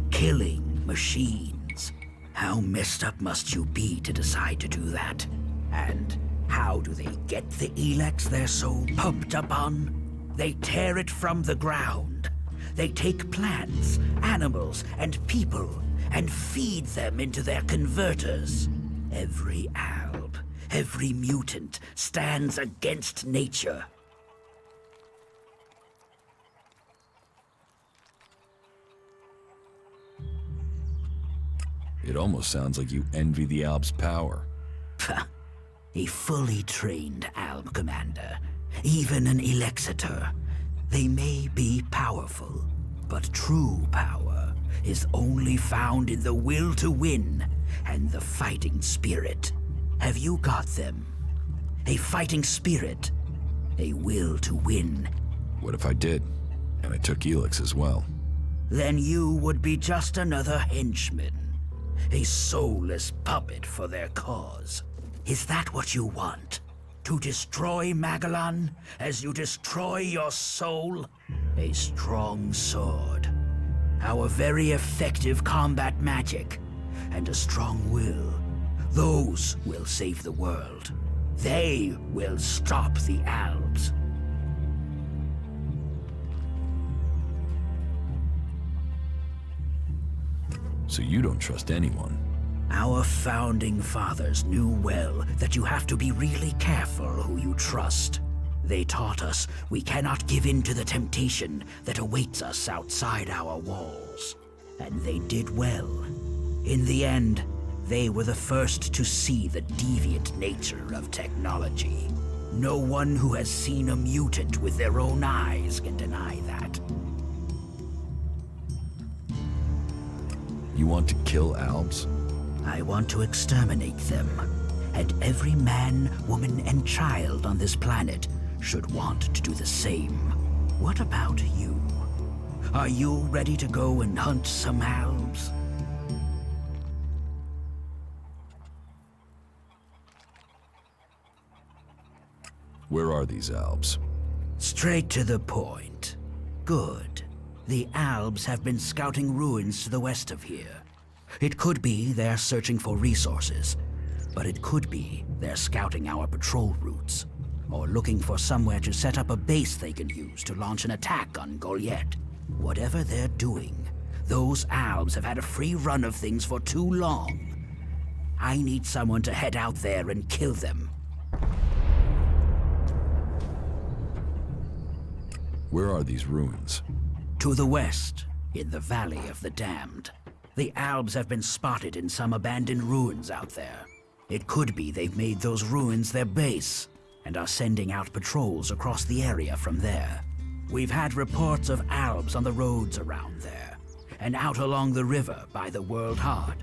Speaker 13: Killing machines. How messed up must you be to decide to do that? And how do they get the ELEX they're so pumped up on? They tear it from the ground. They take plants, animals, and people, and feed them into their converters. Every alb, every mutant stands against nature.
Speaker 4: It almost sounds like you envy the Alps' power.
Speaker 13: A fully trained alb commander, even an Elexitor. They may be powerful, but true power is only found in the will to win and the fighting spirit. Have you got them? A fighting spirit, a will to win.
Speaker 4: What if I did, and I took ELEX as well?
Speaker 13: Then you would be just another henchman. A soulless puppet for their cause. Is that what you want? To destroy Magellan as you destroy your soul? A strong sword. Our very effective combat magic. And a strong will. Those will save the world. They will stop the Alps.
Speaker 4: So you don't trust anyone?
Speaker 13: Our founding fathers knew well that you have to be really careful who you trust. They taught us we cannot give in to the temptation that awaits us outside our walls. And they did well. In the end, they were the first to see the deviant nature of technology. No one who has seen a mutant with their own eyes can deny that.
Speaker 4: You want to kill Alps?
Speaker 13: I want to exterminate them. And every man, woman, and child on this planet should want to do the same. What about you? Are you ready to go and hunt some Alps?
Speaker 4: Where are these Alps?
Speaker 13: Straight to the point. Good. The Alps have been scouting ruins to the west of here. It could be they're searching for resources, but it could be they're scouting our patrol routes, or looking for somewhere to set up a base they can use to launch an attack on Goliath. Whatever they're doing, those Alps have had a free run of things for too long. I need someone to head out there and kill them.
Speaker 4: Where are these ruins?
Speaker 13: To the west, in the Valley of the Damned. The Alps have been spotted in some abandoned ruins out there. It could be they've made those ruins their base, and are sending out patrols across the area from there. We've had reports of Alps on the roads around there, and out along the river by the World Heart.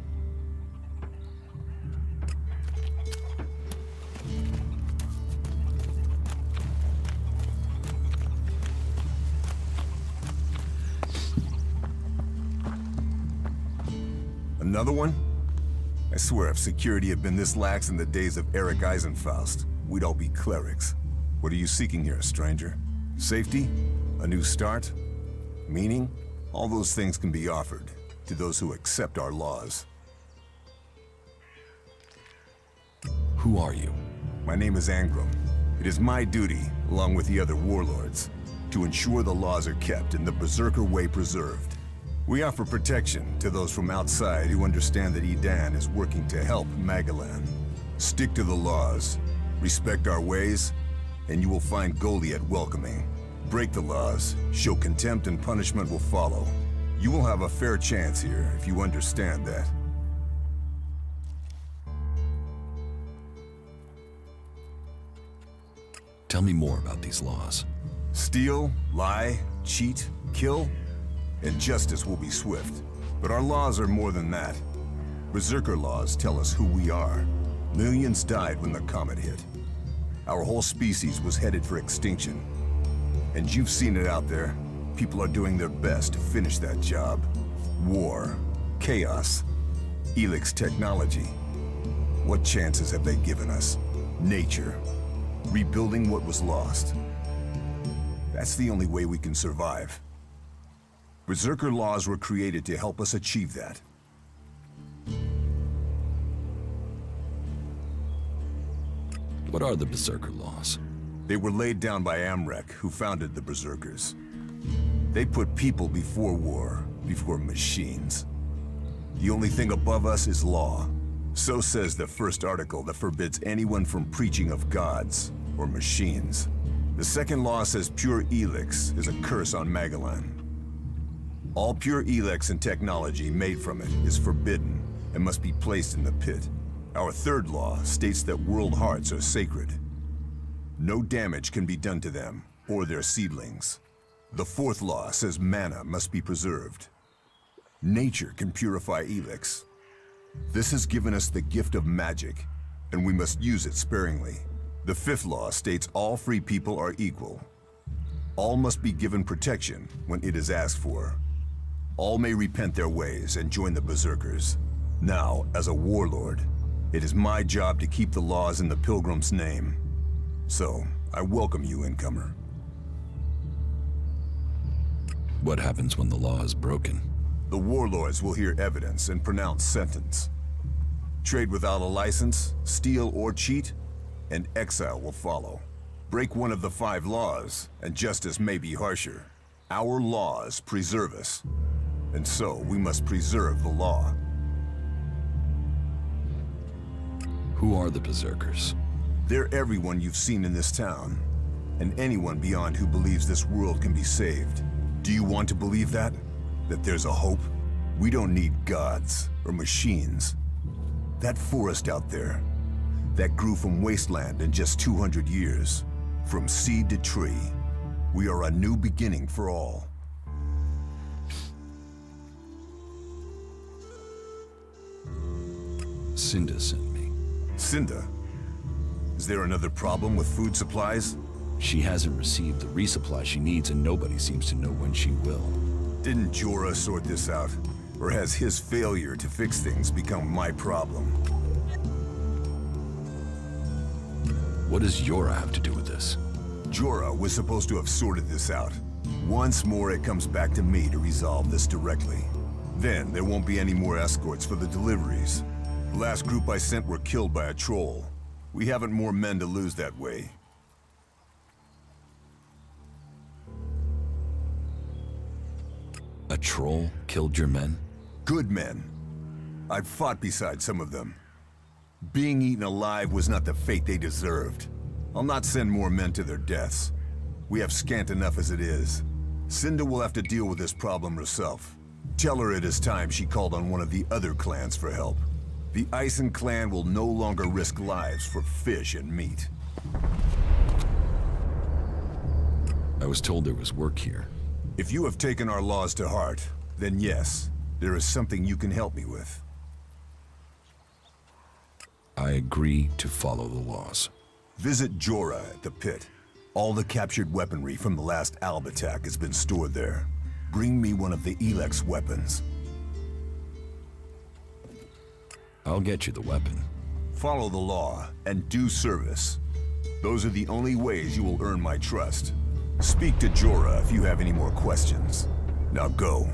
Speaker 14: Another one? I swear if security had been this lax in the days of Eric Eisenfaust, we'd all be clerics. What are you seeking here, stranger? Safety? A new start? Meaning? All those things can be offered to those who accept our laws.
Speaker 3: Who are you?
Speaker 14: My name is Angram. It is my duty, along with the other warlords, to ensure the laws are kept and the Berserker Way preserved. We offer protection to those from outside who understand that Edan is working to help Magalan. Stick to the laws, respect our ways, and you will find Goliath welcoming. Break the laws, show contempt, and punishment will follow. You will have a fair chance here if you understand that.
Speaker 3: Tell me more about these laws.
Speaker 14: Steal, lie, cheat, kill, and justice will be swift. But our laws are more than that. Berserker laws tell us who we are. Millions died when the comet hit. Our whole species was headed for extinction. And you've seen it out there. People are doing their best to finish that job. War, chaos, ELEX technology. What chances have they given us? Nature. Rebuilding what was lost. That's the only way we can survive. Berserker laws were created to help us achieve that.
Speaker 3: What are the Berserker laws?
Speaker 14: They were laid down by Amrek, who founded the Berserkers. They put people before war, before machines. The only thing above us is law. So says the first article that forbids anyone from preaching of gods or machines. The second law says pure ELEX is a curse on Magalan. All pure ELEX and technology made from it is forbidden and must be placed in the pit. Our third law states that world hearts are sacred. No damage can be done to them or their seedlings. The fourth law says mana must be preserved. Nature can purify ELEX. This has given us the gift of magic, and we must use it sparingly. The fifth law states all free people are equal. All must be given protection when it is asked for. All may repent their ways and join the Berserkers. Now, as a warlord, it is my job to keep the laws in the Pilgrim's name. So, I welcome you, incomer.
Speaker 3: What happens when the law is broken?
Speaker 14: The warlords will hear evidence and pronounce sentence. Trade without a license, steal or cheat, and exile will follow. Break one of the 5 laws, and justice may be harsher. Our laws preserve us, and so we must preserve the law.
Speaker 3: Who are the Berserkers?
Speaker 14: They're everyone you've seen in this town, and anyone beyond who believes this world can be saved. Do you want to believe that? That there's a hope? We don't need gods or machines. That forest out there, that grew from wasteland in just 200 years, from seed to tree. We are a new beginning for all.
Speaker 3: Cinda sent me.
Speaker 14: Cinda? Is there another problem with food supplies?
Speaker 3: She hasn't received the resupply she needs, and nobody seems to know when she will.
Speaker 14: Didn't Jorah sort this out? Or has his failure to fix things become my problem?
Speaker 3: What does Jorah have to do with this?
Speaker 14: Jorah was supposed to have sorted this out. Once more, it comes back to me to resolve this directly. Then, there won't be any more escorts for the deliveries. The last group I sent were killed by a troll. We haven't more men to lose that way.
Speaker 3: A troll killed your men?
Speaker 14: Good men. I've fought beside some of them. Being eaten alive was not the fate they deserved. I'll not send more men to their deaths. We have scant enough as it is. Cinda will have to deal with this problem herself. Tell her it is time she called on one of the other clans for help. The Ison clan will no longer risk lives for fish and meat.
Speaker 3: I was told there was work here.
Speaker 14: If you have taken our laws to heart, then yes, there is something you can help me with.
Speaker 3: I agree to follow the laws.
Speaker 14: Visit Jorah at the pit. All the captured weaponry from the last Alb attack has been stored there. Bring me one of the ELEX weapons.
Speaker 3: I'll get you the weapon.
Speaker 14: Follow the law and do service. Those are the only ways you will earn my trust. Speak to Jorah if you have any more questions. Now go.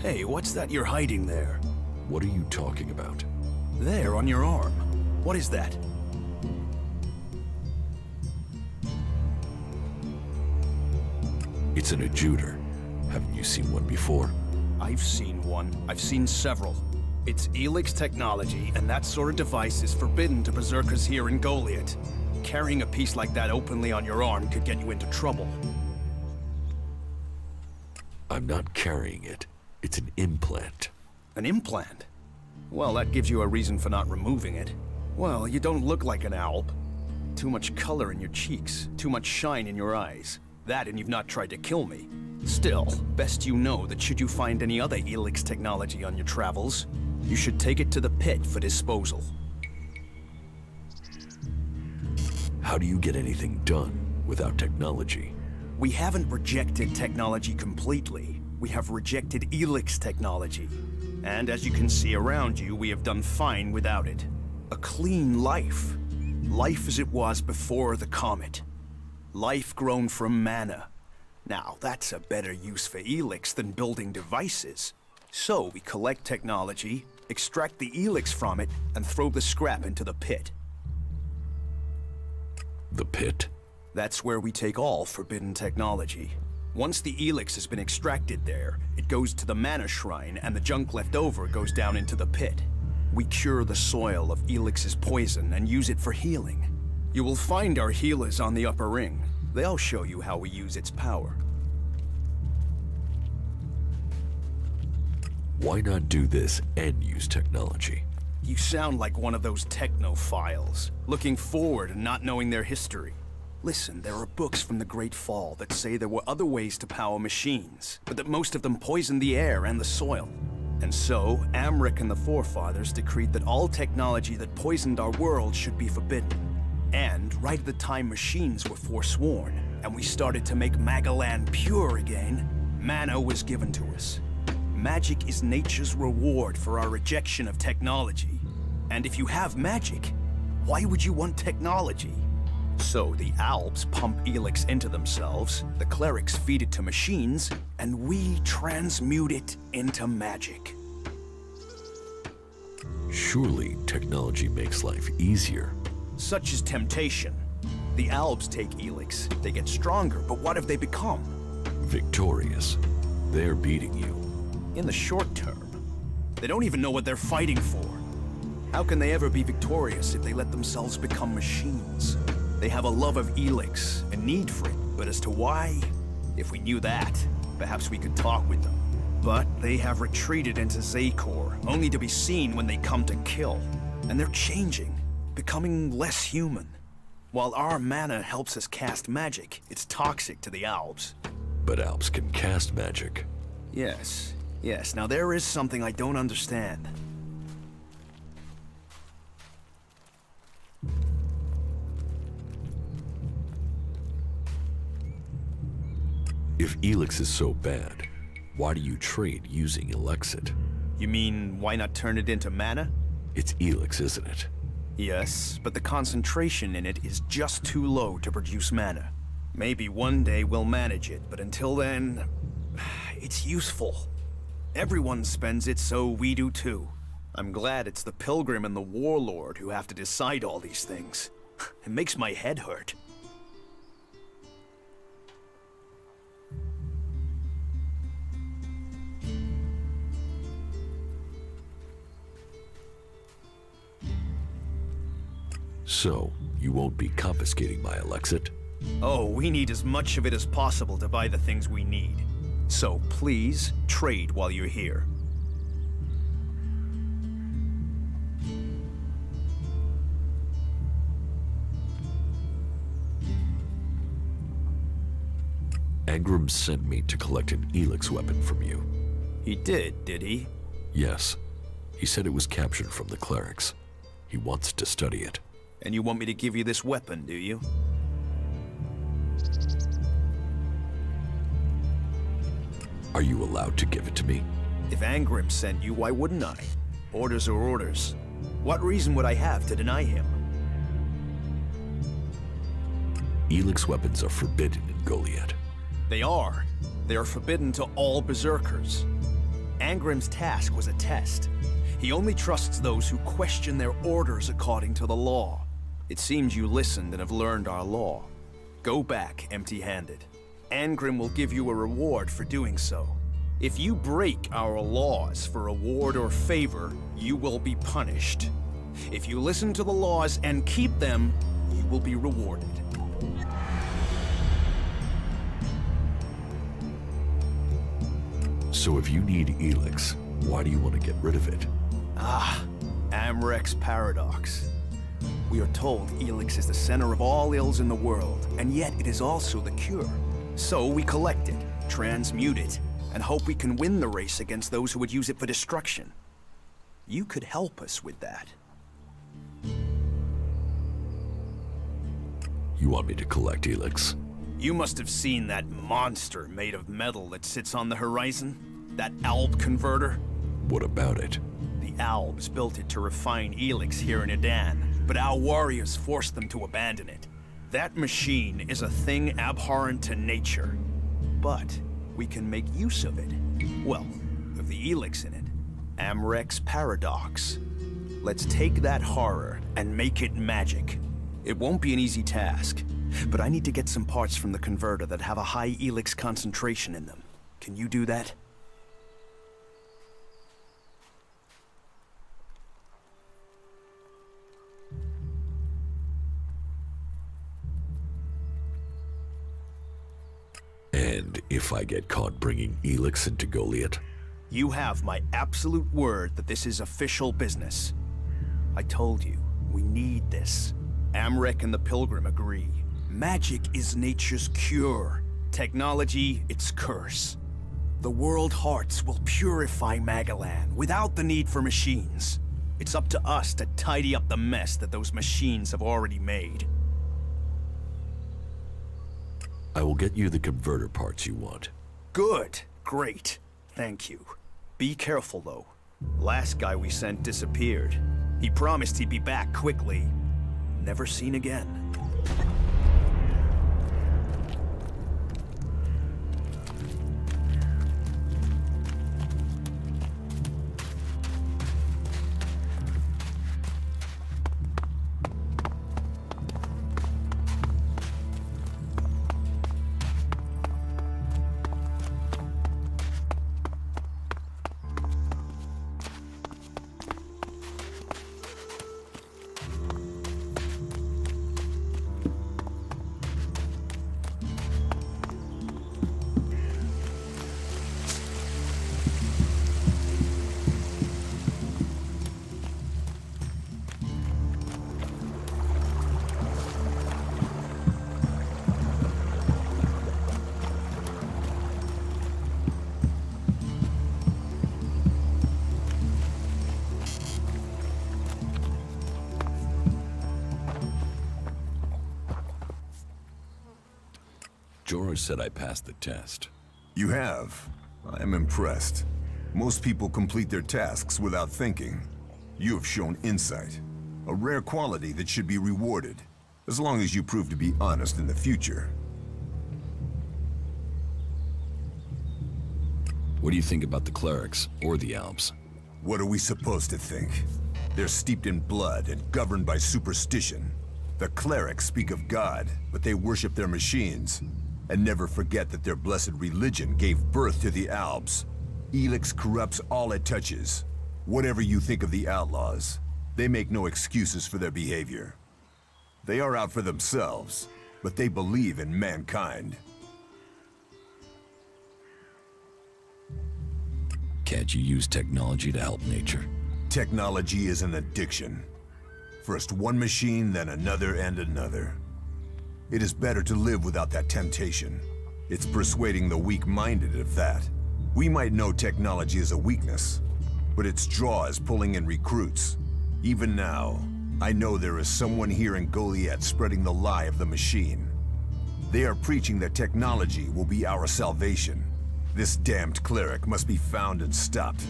Speaker 15: Hey, what's that you're hiding there?
Speaker 3: What are you talking about?
Speaker 15: There, on your arm. What is that?
Speaker 3: It's an adjutor. Haven't you seen one before?
Speaker 15: I've seen one. I've seen several. It's ELEX technology, and that sort of device is forbidden to berserkers here in Goliath. Carrying a piece like that openly on your arm could get you into trouble.
Speaker 3: I'm not carrying it. It's an implant.
Speaker 15: An implant? Well, that gives you a reason for not removing it. Well, you don't look like an alb. Too much color in your cheeks, too much shine in your eyes. That and you've not tried to kill me. Still, best you know that should you find any other ELEX technology on your travels, you should take it to the pit for disposal.
Speaker 3: How do you get anything done without technology?
Speaker 15: We haven't rejected technology completely. We have rejected ELEX technology. And as you can see around you, we have done fine without it. A clean life. Life as it was before the comet. Life grown from mana. Now, that's a better use for ELEX than building devices. So we collect technology, extract the ELEX from it, and throw the scrap into the pit.
Speaker 3: The pit?
Speaker 15: That's where we take all forbidden technology. Once the ELEX has been extracted there, it goes to the mana shrine, and the junk left over goes down into the pit. We cure the soil of ELEX's poison and use it for healing. You will find our healers on the upper ring. They'll show you how we use its power.
Speaker 3: Why not do this and use technology?
Speaker 15: You sound like one of those technophiles, looking forward and not knowing their history. Listen, there are books from the Great Fall that say there were other ways to power machines, but that most of them poisoned the air and the soil. And so, Amric and the Forefathers decreed that all technology that poisoned our world should be forbidden. And right at the time machines were forsworn, and we started to make Magalan pure again, mana was given to us. Magic is nature's reward for our rejection of technology. And if you have magic, why would you want technology? So the Albs pump ELEX into themselves, the clerics feed it to machines, and we transmute it into magic.
Speaker 3: Surely technology makes life easier.
Speaker 15: Such is temptation. The Albs take ELEX, they get stronger, but what have they become?
Speaker 3: Victorious. They're beating you.
Speaker 15: In the short term. They don't even know what they're fighting for. How can they ever be victorious if they let themselves become machines? They have a love of ELEX, a need for it, but as to why, if we knew that, perhaps we could talk with them. But they have retreated into Zakor, only to be seen when they come to kill. And they're changing, becoming less human. While our mana helps us cast magic, it's toxic to the Albs.
Speaker 3: But Albs can cast magic.
Speaker 15: Yes. Now there is something I don't understand.
Speaker 3: If ELEX is so bad, why do you trade using Elexit?
Speaker 15: You mean, why not turn it into mana?
Speaker 3: It's ELEX, isn't it?
Speaker 15: Yes, but the concentration in it is just too low to produce mana. Maybe one day we'll manage it, but until then, it's useful. Everyone spends it, so we do too. I'm glad it's the Pilgrim and the Warlord who have to decide all these things. It makes my head hurt.
Speaker 4: So, you won't be confiscating my Elexit?
Speaker 15: Oh, we need as much of it as possible to buy the things we need. So please, trade while you're here.
Speaker 4: Angram sent me to collect an ELEX weapon from you.
Speaker 15: He did he?
Speaker 4: Yes. He said it was captured from the clerics. He wants to study it.
Speaker 15: And you want me to give you this weapon, do you?
Speaker 4: Are you allowed to give it to me?
Speaker 15: If Angram sent you, why wouldn't I? Orders are orders. What reason would I have to deny him?
Speaker 4: ELEX weapons are forbidden in Goliath.
Speaker 15: They are. They are forbidden to all berserkers. Angram's task was a test. He only trusts those who question their orders according to the law. It seems you listened and have learned our law. Go back empty-handed. Angram will give you a reward for doing so. If you break our laws for reward or favor, you will be punished. If you listen to the laws and keep them, you will be rewarded.
Speaker 4: So if you need ELEX, why do you want to get rid of it?
Speaker 15: Amrek's paradox. We are told ELEX is the center of all ills in the world, and yet it is also the cure. So we collect it, transmute it, and hope we can win the race against those who would use it for destruction. You could help us with that.
Speaker 4: You want me to collect ELEX?
Speaker 15: You must have seen that monster made of metal that sits on the horizon? That Alb converter?
Speaker 4: What about it?
Speaker 15: The Albs built it to refine ELEX here in Edan, but our warriors forced them to abandon it. That machine is a thing abhorrent to nature. But we can make use of it. Well, with the ELEX in it. Amrek's paradox. Let's take that horror and make it magic. It won't be an easy task, but I need to get some parts from the converter that have a high ELEX concentration in them. Can you do that?
Speaker 4: And if I get caught bringing ELEX into Goliath?
Speaker 15: You have my absolute word that this is official business. I told you, we need this. Amrek and the Pilgrim agree. Magic is nature's cure. Technology, its curse. The World Hearts will purify Magalan without the need for machines. It's up to us to tidy up the mess that those machines have already made.
Speaker 4: I will get you the converter parts you want.
Speaker 15: Good. Great. Thank you. Be careful, though. Last guy we sent disappeared. He promised he'd be back quickly. Never seen again.
Speaker 4: George said I passed the test.
Speaker 14: You have. I am impressed. Most people complete their tasks without thinking. You have shown insight, a rare quality that should be rewarded, as long as you prove to be honest in the future.
Speaker 4: What do you think about the clerics, or the Alps?
Speaker 14: What are we supposed to think? They're steeped in blood and governed by superstition. The clerics speak of God, but they worship their machines, and never forget that their blessed religion gave birth to the Albs. ELEX corrupts all it touches. Whatever you think of the outlaws, they make no excuses for their behavior. They are out for themselves, but they believe in mankind.
Speaker 4: Can't you use technology to help nature?
Speaker 14: Technology is an addiction. First one machine, then another and another. It is better to live without that temptation. It's persuading the weak-minded of that. We might know technology is a weakness, but its draw is pulling in recruits. Even now, I know there is someone here in Goliath spreading the lie of the machine. They are preaching that technology will be our salvation. This damned cleric must be found and stopped.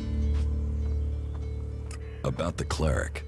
Speaker 4: About the cleric.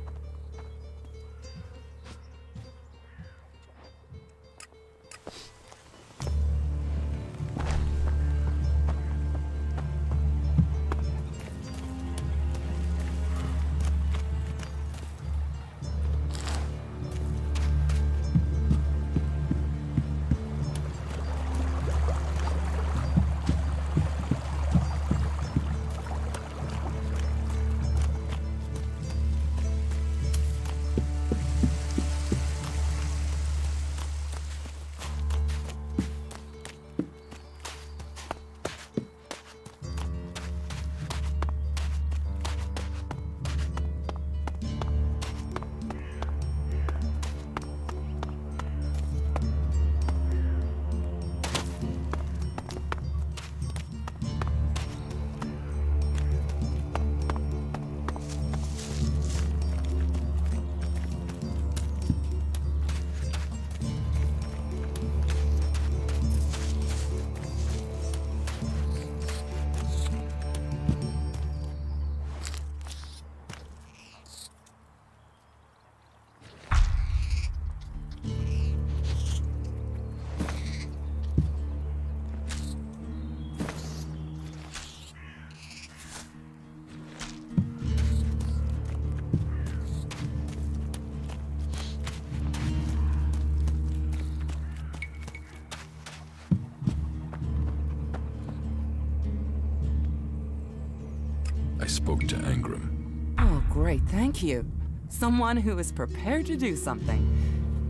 Speaker 4: I spoke to Angram.
Speaker 8: Oh, great, thank you. Someone who is prepared to do something.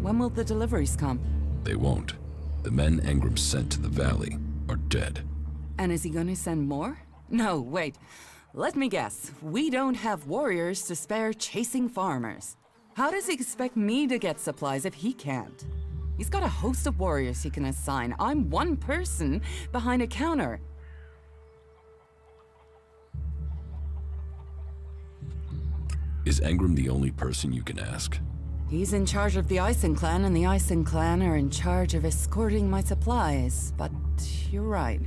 Speaker 8: When will the deliveries come?
Speaker 4: They won't. The men Angram sent to the valley are dead.
Speaker 8: And is he gonna send more? No, wait. Let me guess. We don't have warriors to spare chasing farmers. How does he expect me to get supplies if he can't? He's got a host of warriors he can assign. I'm one person behind a counter.
Speaker 4: Is Angram the only person you can ask?
Speaker 8: He's in charge of the Ison Clan, and the Ison Clan are in charge of escorting my supplies. But you're right.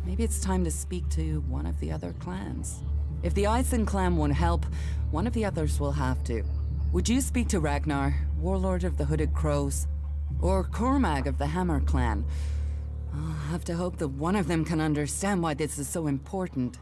Speaker 8: Maybe it's time to speak to one of the other clans. If the Ison Clan won't help, one of the others will have to. Would you speak to Ragnar, Warlord of the Hooded Crows? Or Cormag of the Hammer Clan? I'll have to hope that one of them can understand why this is so important.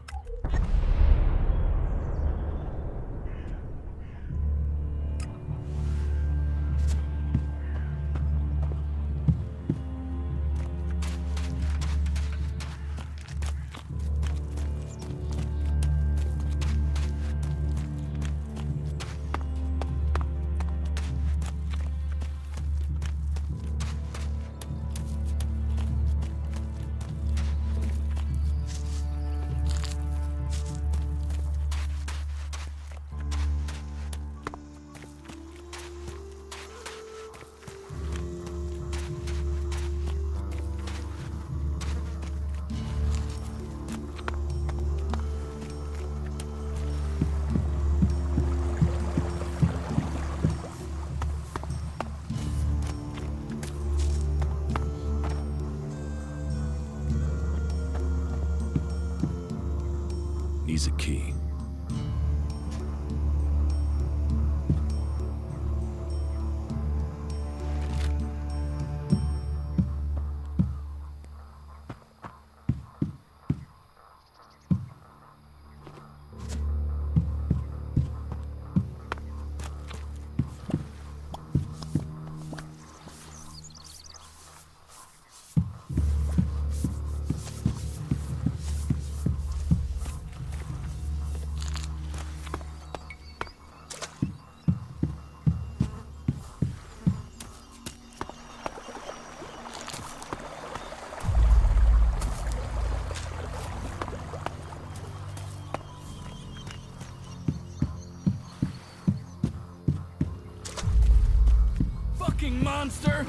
Speaker 10: fucking monster!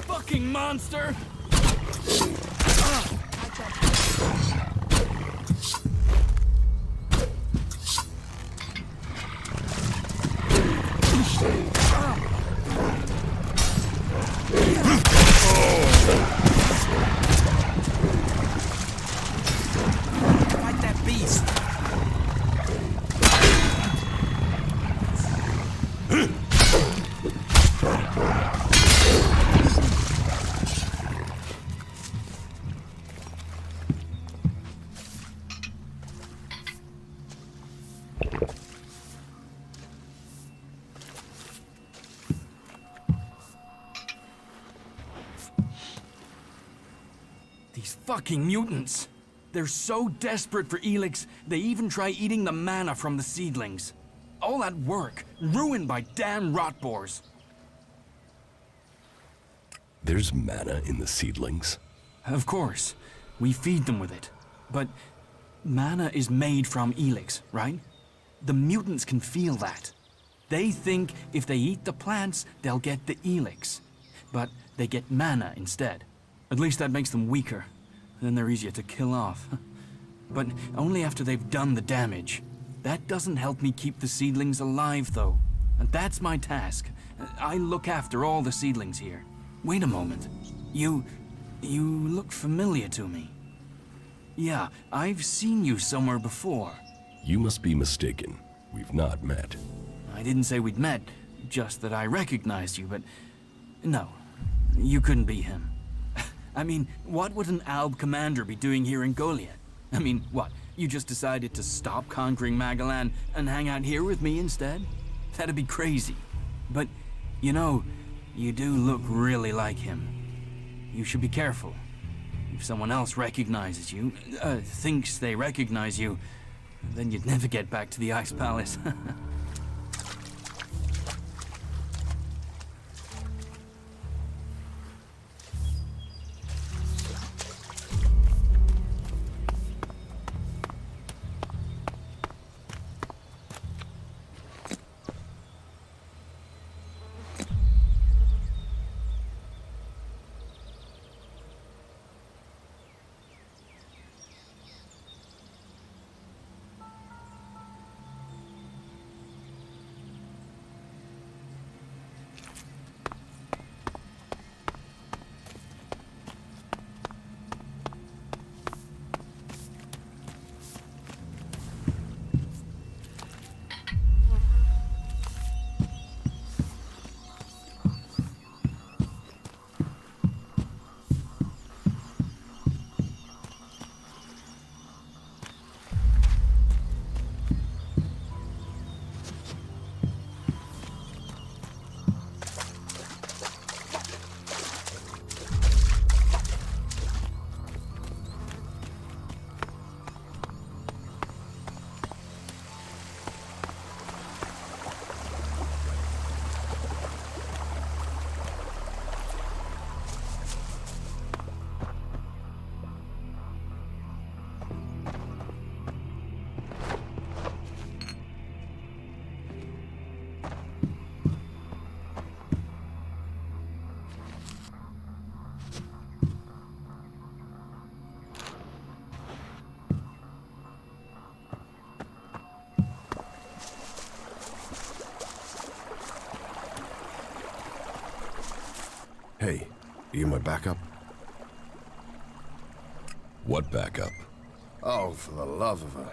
Speaker 10: Fucking monster! Fight that beast! These fucking mutants! They're so desperate for ELEX, they even try eating the mana from the seedlings. All that work, ruined by damn rotboars.
Speaker 3: There's mana in the seedlings.
Speaker 10: Of course, we feed them with it. But mana is made from ELEX, right? The mutants can feel that. They think if they eat the plants, they'll get the ELEX. But they get mana instead. At least that makes them weaker. Then they're easier to kill off. But only after they've done the damage. That doesn't help me keep the seedlings alive, though. And that's my task. I look after all the seedlings here. Wait a moment. You look familiar to me. Yeah, I've seen you somewhere before.
Speaker 3: You must be mistaken. We've not met.
Speaker 10: I didn't say we'd met, just that I recognized you, but... No, you couldn't be him. I mean, what would an Alb commander be doing here in Goliath? I mean, what, you just decided to stop conquering Magalan and hang out here with me instead? That'd be crazy. But, you know, you do look really like him. You should be careful. If someone else recognizes you, thinks they recognize you, then you'd never get back to the Ice Palace.
Speaker 16: Hey, are you my backup?
Speaker 4: What backup?
Speaker 16: Oh, for the love of her.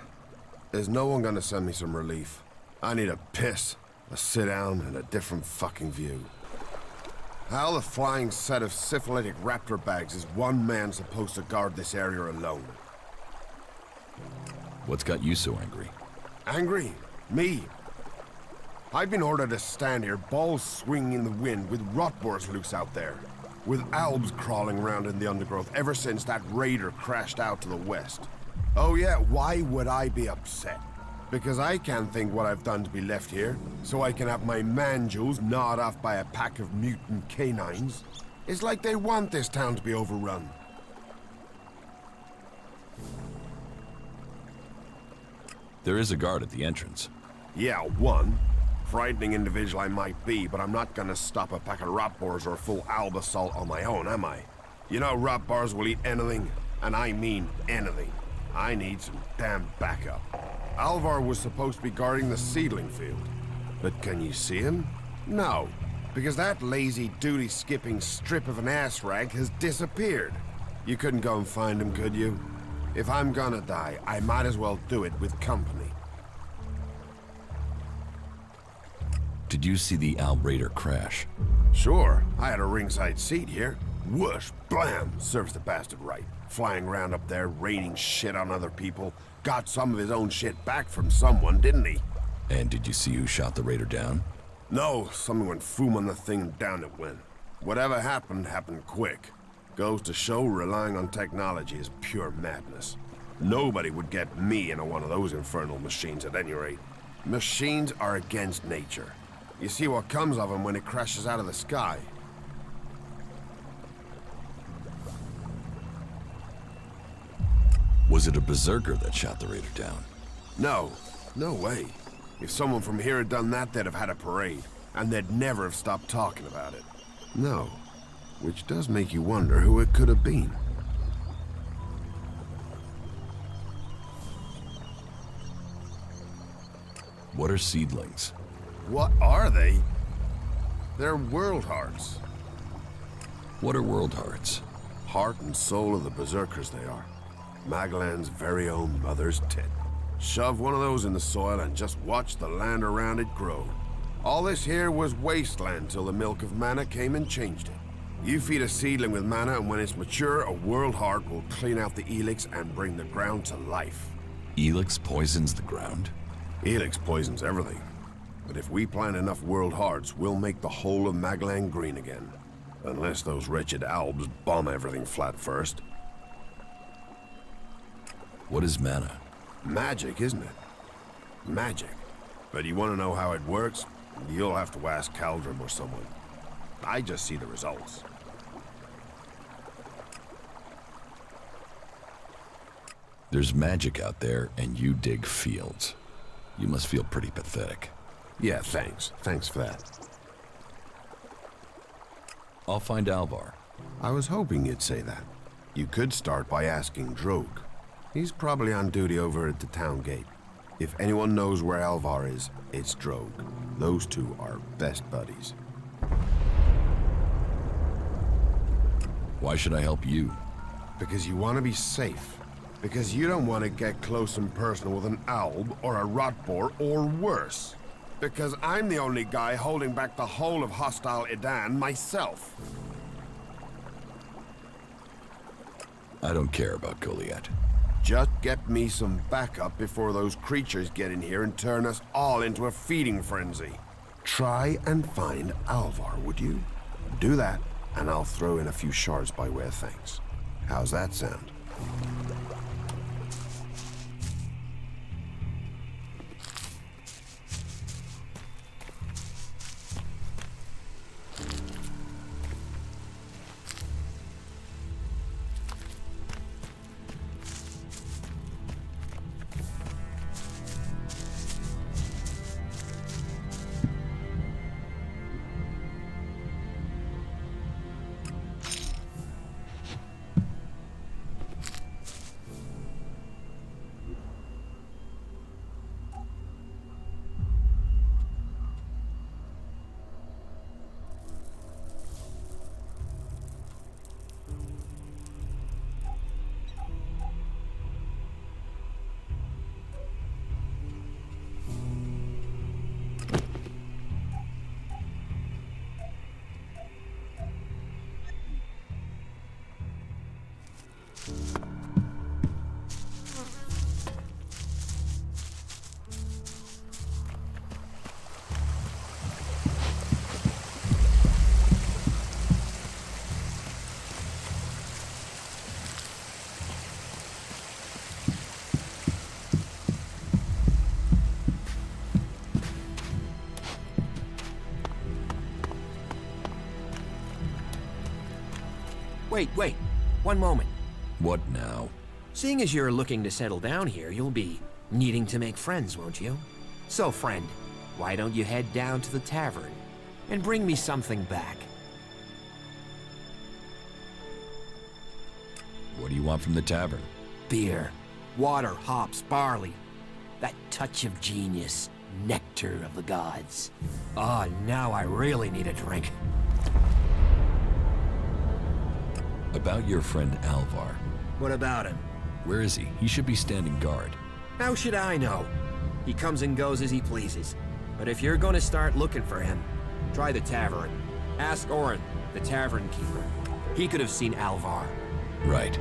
Speaker 16: Is no one gonna send me some relief? I need a piss, a sit down, and a different fucking view. How the flying set of syphilitic raptor bags is one man supposed to guard this area alone?
Speaker 4: What's got you so angry?
Speaker 16: Angry? Me? I've been ordered to stand here, balls swinging in the wind, with rotboars loose out there. With albs crawling around in the undergrowth ever since that raider crashed out to the west. Oh yeah, why would I be upset? Because I can't think what I've done to be left here, so I can have my man-jewels gnawed off by a pack of mutant canines. It's like they want this town to be overrun.
Speaker 4: There is a guard at the entrance.
Speaker 16: Yeah, one. Frightening individual I might be, but I'm not gonna stop a pack of rotboars or a full alb assault on my own, am I? You know rotboars will eat anything, and I mean anything. I need some damn backup. Alvar was supposed to be guarding the seedling field. But can you see him? No, because that lazy duty-skipping strip of an ass rag has disappeared. You couldn't go and find him, could you? If I'm gonna die, I might as well do it with company.
Speaker 4: Did you see the Alb Raider crash?
Speaker 16: Sure, I had a ringside seat here. Whoosh, blam, serves the bastard right. Flying around up there, raining shit on other people. Got some of his own shit back from someone, didn't he?
Speaker 4: And did you see who shot the Raider down?
Speaker 16: No, someone went foom on the thing and down it went. Whatever happened, happened quick. Goes to show relying on technology is pure madness. Nobody would get me into one of those infernal machines at any rate. Machines are against nature. You see what comes of them when it crashes out of the sky.
Speaker 4: Was it a berserker that shot the Raider down?
Speaker 16: No, no way. If someone from here had done that, they'd have had a parade, and they'd never have stopped talking about it. No, which does make you wonder who it could have been.
Speaker 4: What are seedlings?
Speaker 16: What are they? They're world hearts.
Speaker 4: What are world hearts?
Speaker 16: Heart and soul of the berserkers they are. Magellan's very own mother's tit. Shove one of those in the soil and just watch the land around it grow. All this here was wasteland till the milk of mana came and changed it. You feed a seedling with mana, and when it's mature, a world heart will clean out the ELEX and bring the ground to life.
Speaker 4: ELEX poisons the ground?
Speaker 16: ELEX poisons everything. But if we plant enough world hearts, we'll make the whole of Magellan green again. Unless those wretched albs bomb everything flat first.
Speaker 4: What is mana?
Speaker 16: Magic, isn't it? Magic. But you want to know how it works? You'll have to ask Caldrum or someone. I just see the results.
Speaker 4: There's magic out there, and you dig fields. You must feel pretty pathetic.
Speaker 16: Yeah, thanks. Thanks for that.
Speaker 4: I'll find Alvar.
Speaker 16: I was hoping you'd say that. You could start by asking Drogue. He's probably on duty over at the town gate. If anyone knows where Alvar is, it's Drogue. Those two are best buddies.
Speaker 4: Why should I help you?
Speaker 16: Because you want to be safe. Because you don't want to get close and personal with an alb or a rotboar or worse. Because I'm the only guy holding back the whole of hostile Edan myself.
Speaker 4: I don't care about Goliath.
Speaker 16: Just get me some backup before those creatures get in here and turn us all into a feeding frenzy. Try and find Alvar, would you? Do that, and I'll throw in a few shards by way of thanks. How's that sound?
Speaker 7: Wait. One moment.
Speaker 4: What now?
Speaker 7: Seeing as you're looking to settle down here, you'll be needing to make friends, won't you? So, friend, why don't you head down to the tavern and bring me something back?
Speaker 4: What do you want from the tavern?
Speaker 7: Beer, water, hops, barley. That touch of genius, nectar of the gods. Ah, now I really need a drink.
Speaker 4: About your friend Alvar.
Speaker 7: What about him?
Speaker 4: Where is he? He should be standing guard.
Speaker 7: How should I know? He comes and goes as he pleases. But if you're gonna start looking for him, try the tavern. Ask Orin, the tavern keeper. He could have seen Alvar.
Speaker 4: Right.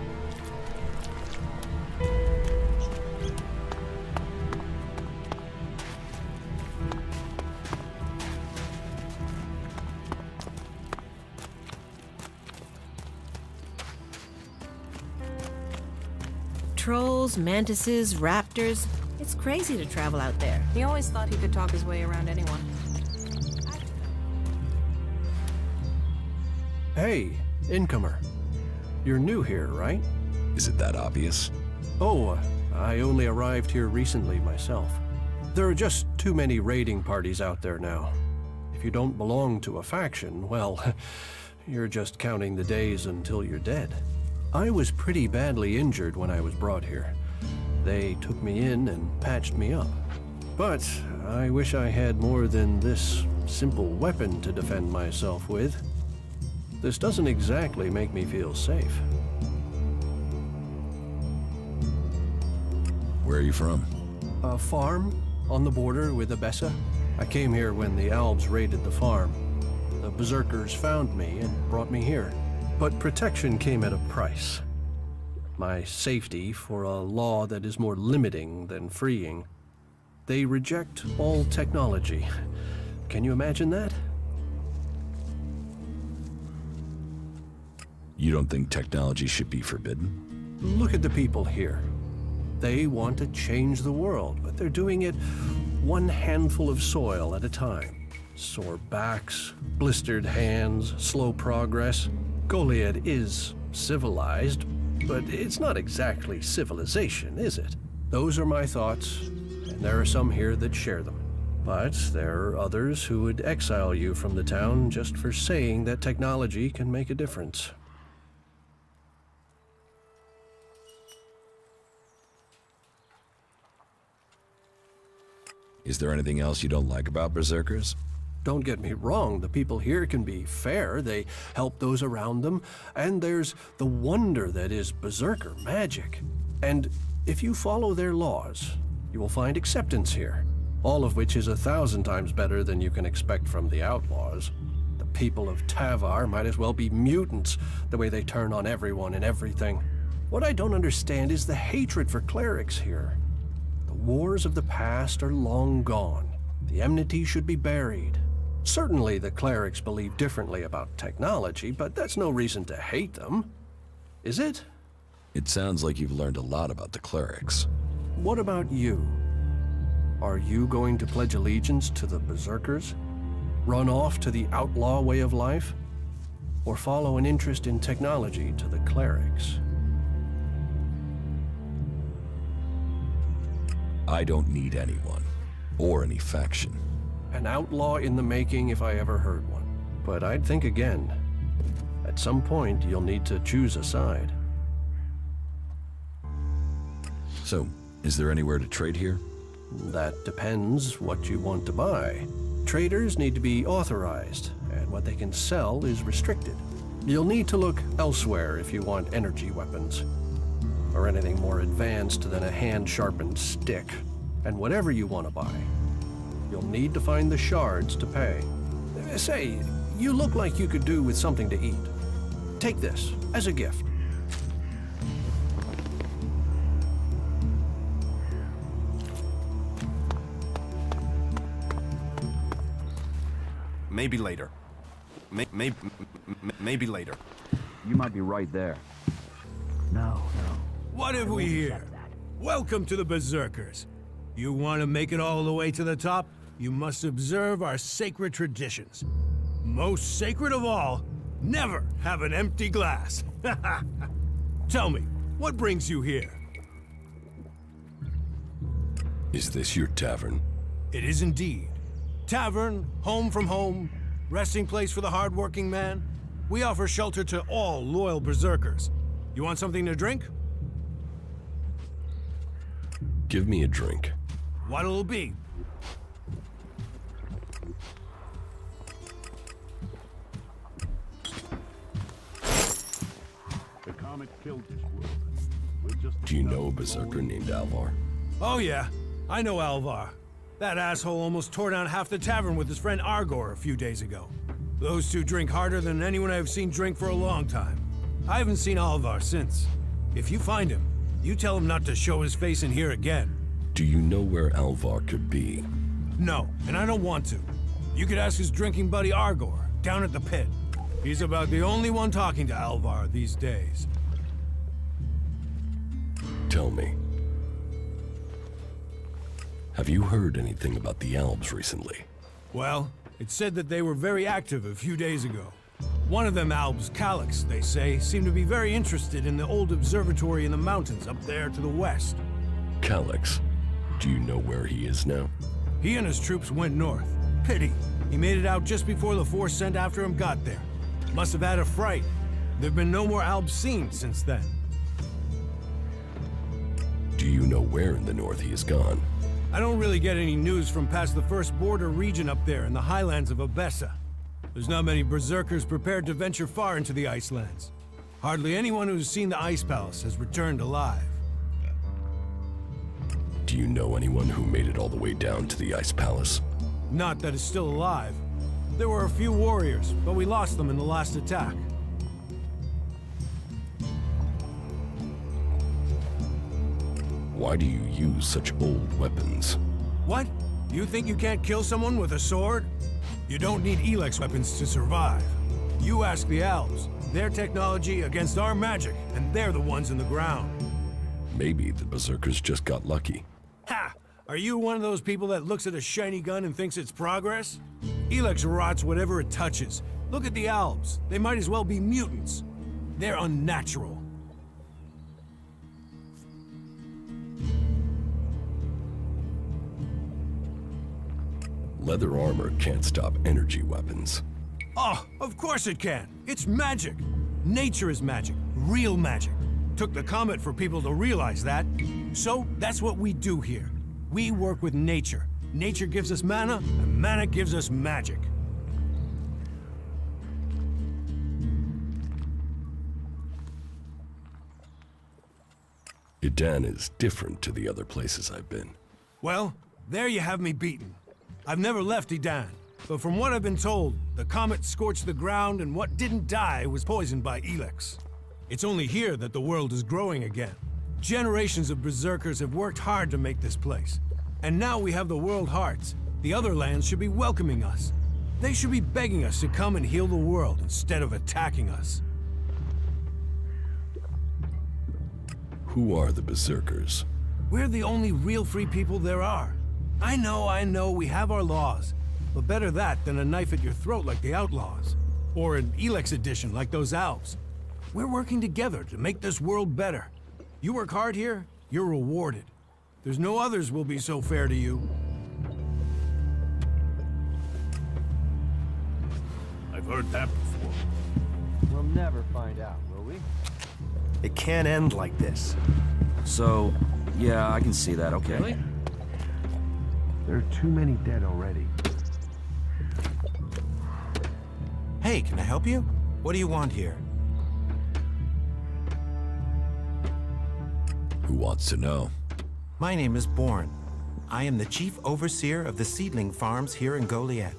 Speaker 17: Trolls, mantises, raptors. It's crazy to travel out there.
Speaker 11: He always thought he could talk his way around anyone.
Speaker 18: Hey, incomer. You're new here, right?
Speaker 4: Is it that obvious?
Speaker 18: Oh, I only arrived here recently myself. There are just too many raiding parties out there now. If you don't belong to a faction, well, you're just counting the days until you're dead. I was pretty badly injured when I was brought here. They took me in and patched me up. But I wish I had more than this simple weapon to defend myself with. This doesn't exactly make me feel safe.
Speaker 4: Where are you from?
Speaker 18: A farm on the border with Abessa. I came here when the Albs raided the farm. The Berserkers found me and brought me here. But protection came at a price. My safety for a law that is more limiting than freeing. They reject all technology. Can you imagine that?
Speaker 4: You don't think technology should be forbidden?
Speaker 18: Look at the people here. They want to change the world, but they're doing it one handful of soil at a time. Sore backs, blistered hands, slow progress. Goliad is civilized, but it's not exactly civilization, is it? Those are my thoughts, and there are some here that share them. But there are others who would exile you from the town just for saying that technology can make a difference.
Speaker 4: Is there anything else you don't like about Berserkers?
Speaker 18: Don't get me wrong, the people here can be fair, they help those around them, and there's the wonder that is Berserker magic. And if you follow their laws, you will find acceptance here, all of which is 1,000 times better than you can expect from the outlaws. The people of Tavar might as well be mutants, the way they turn on everyone and everything. What I don't understand is the hatred for clerics here. The wars of the past are long gone. The enmity should be buried. Certainly the clerics believe differently about technology, but that's no reason to hate them. Is it?
Speaker 4: It sounds like you've learned a lot about the clerics.
Speaker 18: What about you? Are you going to pledge allegiance to the Berserkers? Run off to the outlaw way of life? Or follow an interest in technology to the clerics?
Speaker 4: I don't need anyone, or any faction.
Speaker 18: An outlaw in the making if I ever heard one. But I'd think again. At some point, you'll need to choose a side.
Speaker 4: So, is there anywhere to trade here?
Speaker 18: That depends what you want to buy. Traders need to be authorized, and what they can sell is restricted. You'll need to look elsewhere if you want energy weapons, or anything more advanced than a hand-sharpened stick. And whatever you want to buy, you'll need to find the shards to pay. Say, you look like you could do with something to eat. Take this as a gift.
Speaker 15: Maybe later. Maybe later.
Speaker 19: You might be right there. No.
Speaker 9: What have we here? Welcome to the Berserkers. You want to make it all the way to the top? You must observe our sacred traditions. Most sacred of all, never have an empty glass.
Speaker 20: Tell me, what brings you here?
Speaker 3: Is this your tavern?
Speaker 20: It is indeed. Tavern, home from home, resting place for the hard-working man. We offer shelter to all loyal berserkers. You want something to drink?
Speaker 3: Give me a drink.
Speaker 20: What'll it be?
Speaker 21: The comet killed this world. We're just
Speaker 3: Do you know a berserker named Alvar?
Speaker 20: Oh yeah, I know Alvar. That asshole almost tore down half the tavern with his friend Argor a few days ago. Those two drink harder than anyone I've seen drink for a long time. I haven't seen Alvar since. If you find him, you tell him not to show his face in here again.
Speaker 3: Do you know where Alvar could be?
Speaker 20: No, and I don't want to. You could ask his drinking buddy Argor, down at the pit. He's about the only one talking to Alvar these days.
Speaker 3: Tell me. Have you heard anything about the Albs recently?
Speaker 20: Well, it's said that they were very active a few days ago. One of them Albs, Calyx, they say, seemed to be very interested in the old observatory in the mountains up there to the west.
Speaker 3: Calyx? Do you know where he is now?
Speaker 20: He and his troops went north. Pity. He made it out just before the force sent after him got there. Must have had a fright. There've been no more Albs seen since then.
Speaker 3: Do you know where in the north he has gone?
Speaker 20: I don't really get any news from past the first border region up there in the highlands of Abessa. There's not many berserkers prepared to venture far into the Icelands. Hardly anyone who's seen the Ice Palace has returned alive.
Speaker 3: Do you know anyone who made it all the way down to the Ice Palace?
Speaker 20: Not that is still alive. There were a few warriors, but we lost them in the last attack.
Speaker 3: Why do you use such old weapons?
Speaker 20: What? You think you can't kill someone with a sword? You don't need ELEX weapons to survive. You ask the Albs. Their technology against our magic, and they're the ones in the ground.
Speaker 3: Maybe the berserkers just got lucky.
Speaker 20: Ha! Are you one of those people that looks at a shiny gun and thinks it's progress? ELEX rots whatever it touches. Look at the Albs. They might as well be mutants. They're unnatural.
Speaker 3: Leather armor can't stop energy weapons.
Speaker 20: Oh, of course it can. It's magic. Nature is magic. Real magic. Took the comet for people to realize that. So, that's what we do here. We work with nature. Nature gives us mana, and mana gives us magic.
Speaker 3: Idan is different to the other places I've been.
Speaker 20: Well, there you have me beaten. I've never left Idan, but from what I've been told, the comet scorched the ground and what didn't die was poisoned by ELEX. It's only here that the world is growing again. Generations of berserkers have worked hard to make this place. And now we have the World Hearts. The other lands should be welcoming us. They should be begging us to come and heal the world instead of attacking us.
Speaker 3: Who are the berserkers?
Speaker 20: We're the only real free people there are. I know, we have our laws. But better that than a knife at your throat like the outlaws. Or an ELEX edition like those Alps. We're working together to make this world better. You work hard here, you're rewarded. There's no others will be so fair to you.
Speaker 21: I've heard that before.
Speaker 19: We'll never find out, will we?
Speaker 22: It can't end like this.
Speaker 19: So, yeah, I can see that, okay. Really?
Speaker 1: There are too many dead already.
Speaker 7: Hey, can I help you? What do you want here?
Speaker 4: Who wants to know?
Speaker 7: My name is Bourne. I am the chief overseer of the seedling farms here in Goliet.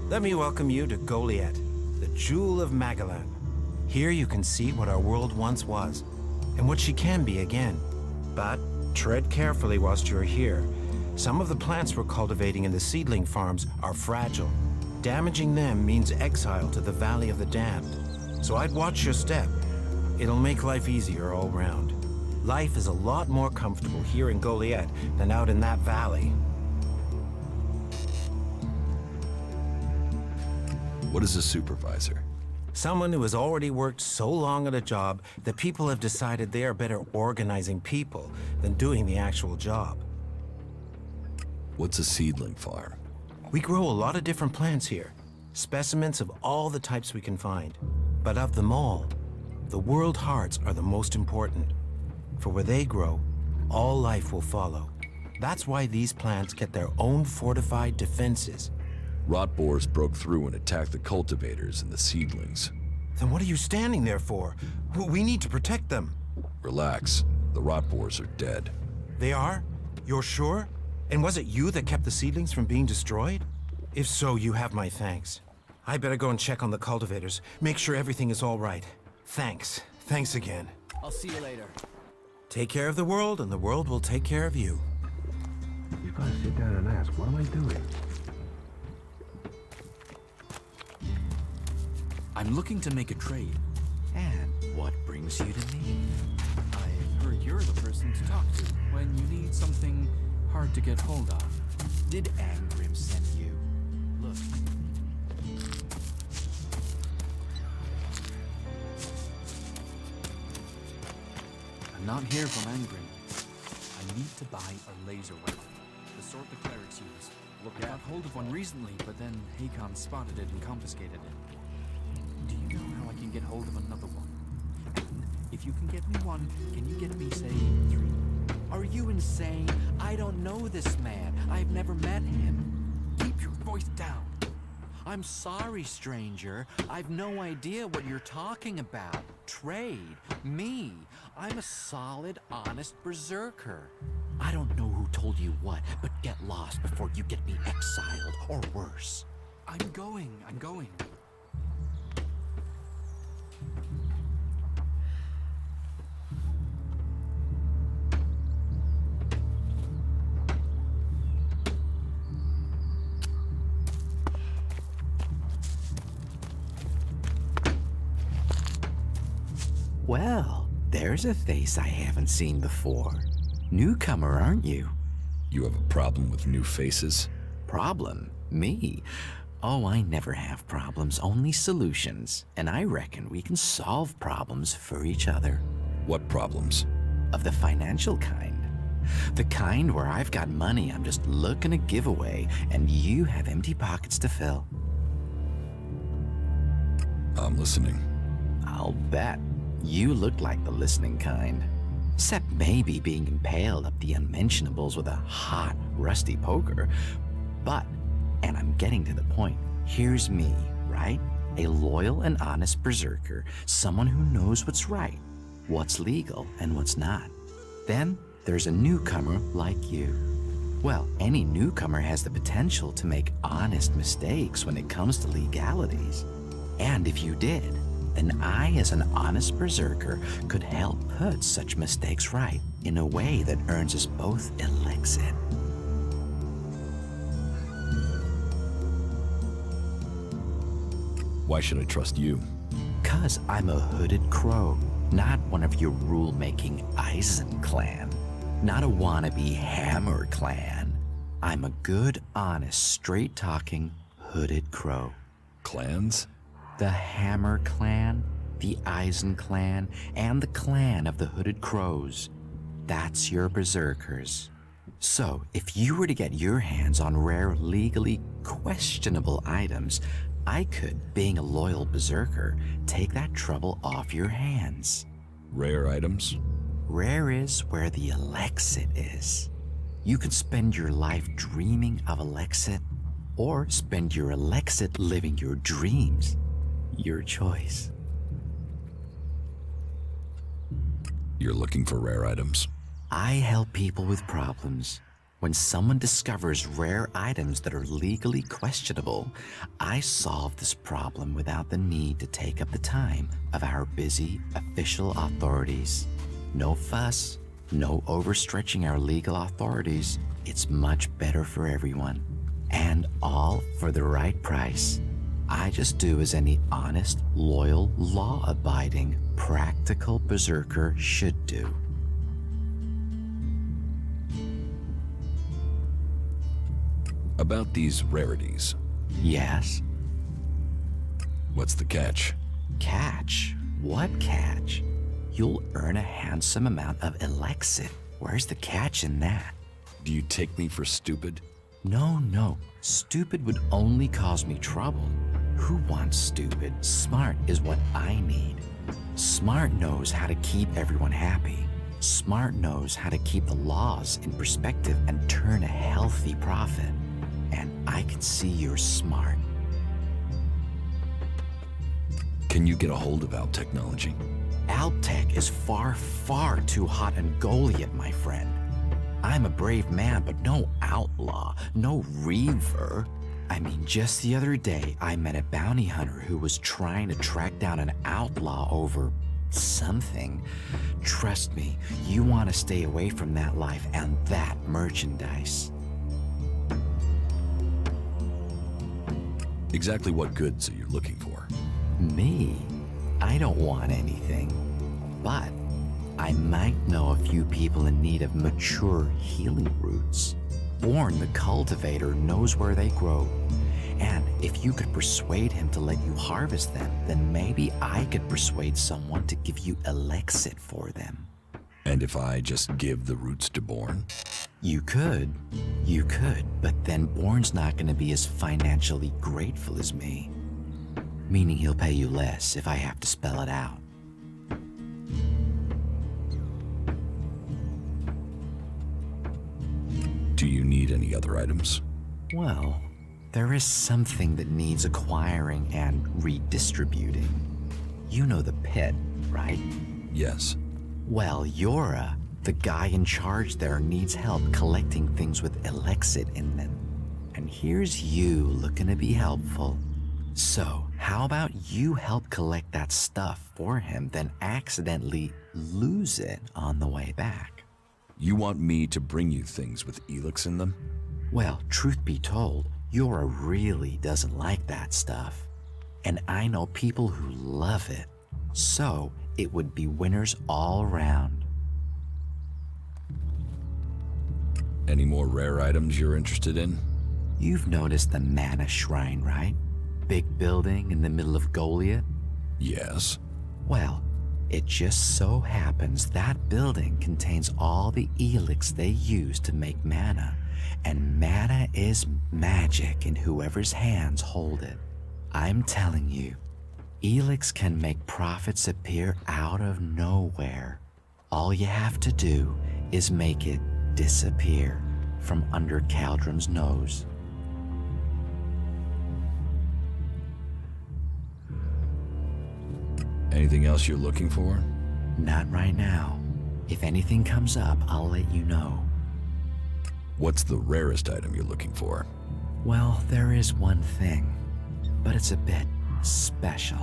Speaker 7: Let me welcome you to Goliet, the jewel of Magellan. Here you can see what our world once was, and what she can be again. But tread carefully whilst you're here. Some of the plants we're cultivating in the seedling farms are fragile. Damaging them means exile to the Valley of the Damned. So I'd watch your step. It'll make life easier all round. Life is a lot more comfortable here in Goliet than out in that valley.
Speaker 3: What is a supervisor?
Speaker 2: Someone who has already worked so long at a job that people have decided they are better organizing people than doing the actual job.
Speaker 4: What's a seedling farm?
Speaker 2: We grow a lot of different plants here, specimens of all the types we can find. But of them all, the world hearts are the most important. For where they grow, all life will follow. That's why these plants get their own fortified defenses.
Speaker 4: Rot boars broke through and attacked the cultivators and the seedlings.
Speaker 2: Then what are you standing there for? We need to protect them.
Speaker 4: Relax. The rot boars are dead.
Speaker 2: They are? You're sure? And was it you that kept the seedlings from being destroyed? If so, you have my thanks. I better go and check on the cultivators. Make sure everything is all right. Thanks. Thanks again.
Speaker 10: I'll see you later.
Speaker 2: Take care of the world, and the world will take care of you.
Speaker 1: You've got to sit down and ask, what am I doing?
Speaker 10: I'm looking to make a trade.
Speaker 5: And what brings you to me?
Speaker 10: I heard you're the person to talk to when you need something hard to get hold of.
Speaker 5: Did Angrim send you?
Speaker 10: Look. I'm not here from Angrim. I need to buy a laser weapon, the sort the clerics use. I got hold of one recently, but then Hakon spotted it and confiscated it. Do you know how I can get hold of another one? And if you can get me one, can you get me, say, 3?
Speaker 5: Are you insane? I don't know this man. I've never met him.
Speaker 10: Keep your voice down.
Speaker 5: I'm sorry, stranger. I've no idea what you're talking about. Trade? Me? I'm a solid, honest berserker. I don't know who told you what, but get lost before you get me exiled, or worse.
Speaker 10: I'm going.
Speaker 5: Well, there's a face I haven't seen before. Newcomer, aren't you?
Speaker 4: You have a problem with new faces?
Speaker 5: Problem? Me? Oh, I never have problems, only solutions. And I reckon we can solve problems for each other.
Speaker 4: What problems?
Speaker 5: Of the financial kind. The kind where I've got money I'm just looking to give away, and you have empty pockets to fill.
Speaker 4: I'm listening.
Speaker 5: I'll bet. You look like the listening kind. Except maybe being impaled up the unmentionables with a hot, rusty poker. But, and I'm getting to the point, here's me, right? A loyal and honest berserker, someone who knows what's right, what's legal and what's not. Then there's a newcomer like you. Well, any newcomer has the potential to make honest mistakes when it comes to legalities. And if you did, then I, as an honest berserker, could help put such mistakes right in a way that earns us both ELEX.
Speaker 4: Why should I trust you?
Speaker 5: 'Cause I'm a hooded crow, not one of your rule-making Eisen clan, not a wannabe Hammer clan. I'm a good, honest, straight-talking, hooded crow.
Speaker 4: Clans?
Speaker 5: The Hammer clan, the Eisen clan, and the clan of the Hooded Crows. That's your berserkers. So, if you were to get your hands on rare, legally questionable items, I could, being a loyal berserker, take that trouble off your hands.
Speaker 4: Rare items?
Speaker 5: Rare is where the ELEX is. You could spend your life dreaming of ELEX, or spend your ELEX living your dreams. Your choice.
Speaker 4: You're looking for rare items?
Speaker 5: I help people with problems. When someone discovers rare items that are legally questionable, I solve this problem without the need to take up the time of our busy official authorities. No fuss, no overstretching our legal authorities. It's much better for everyone. And all for the right price. I just do as any honest, loyal, law-abiding, practical berserker should do.
Speaker 4: About these rarities.
Speaker 5: Yes?
Speaker 4: What's the catch?
Speaker 5: Catch? What catch? You'll earn a handsome amount of ELEX. Where's the catch in that?
Speaker 4: Do you take me for stupid?
Speaker 5: No. Stupid would only cause me trouble. Who wants stupid? Smart is what I need. Smart knows how to keep everyone happy. Smart knows how to keep the laws in perspective and turn a healthy profit. And I can see you're smart.
Speaker 4: Can you get a hold of Alp technology?
Speaker 5: Alp tech is far, far too hot and Goliath, my friend. I'm a brave man, but no outlaw, no reaver. I mean, just the other day, I met a bounty hunter who was trying to track down an outlaw over something. Trust me, you want to stay away from that life and that merchandise.
Speaker 4: Exactly what goods are you looking for?
Speaker 5: Me? I don't want anything, but I might know a few people in need of mature healing roots. Born the cultivator knows where they grow, and if you could persuade him to let you harvest them, then maybe I could persuade someone to give you ELEX for them.
Speaker 4: And if I just give the roots to Born?
Speaker 5: You could, but then Born's not going to be as financially grateful as me. Meaning he'll pay you less if I have to spell it out.
Speaker 4: Do you need any other items?
Speaker 5: Well, there is something that needs acquiring and redistributing. You know the pit, right?
Speaker 4: Yes.
Speaker 5: Well, Yora, the guy in charge there, needs help collecting things with ELEX in them. And here's you looking to be helpful. So, how about you help collect that stuff for him, then accidentally lose it on the way back?
Speaker 4: You want me to bring you things with ELEX in them?
Speaker 5: Well, truth be told, Yora really doesn't like that stuff. And I know people who love it. So, it would be winners all around.
Speaker 4: Any more rare items you're interested in?
Speaker 5: You've noticed the Mana Shrine, right? Big building in the middle of Goliath?
Speaker 4: Yes.
Speaker 5: Well, it just so happens that building contains all the ELEX they use to make mana. And mana is magic in whoever's hands hold it. I'm telling you, ELEX can make profits appear out of nowhere. All you have to do is make it disappear from under Caldrum's nose.
Speaker 4: Anything else you're looking for?
Speaker 5: Not right now. If anything comes up, I'll let you know.
Speaker 4: What's the rarest item you're looking for?
Speaker 5: Well, there is one thing, but it's a bit special.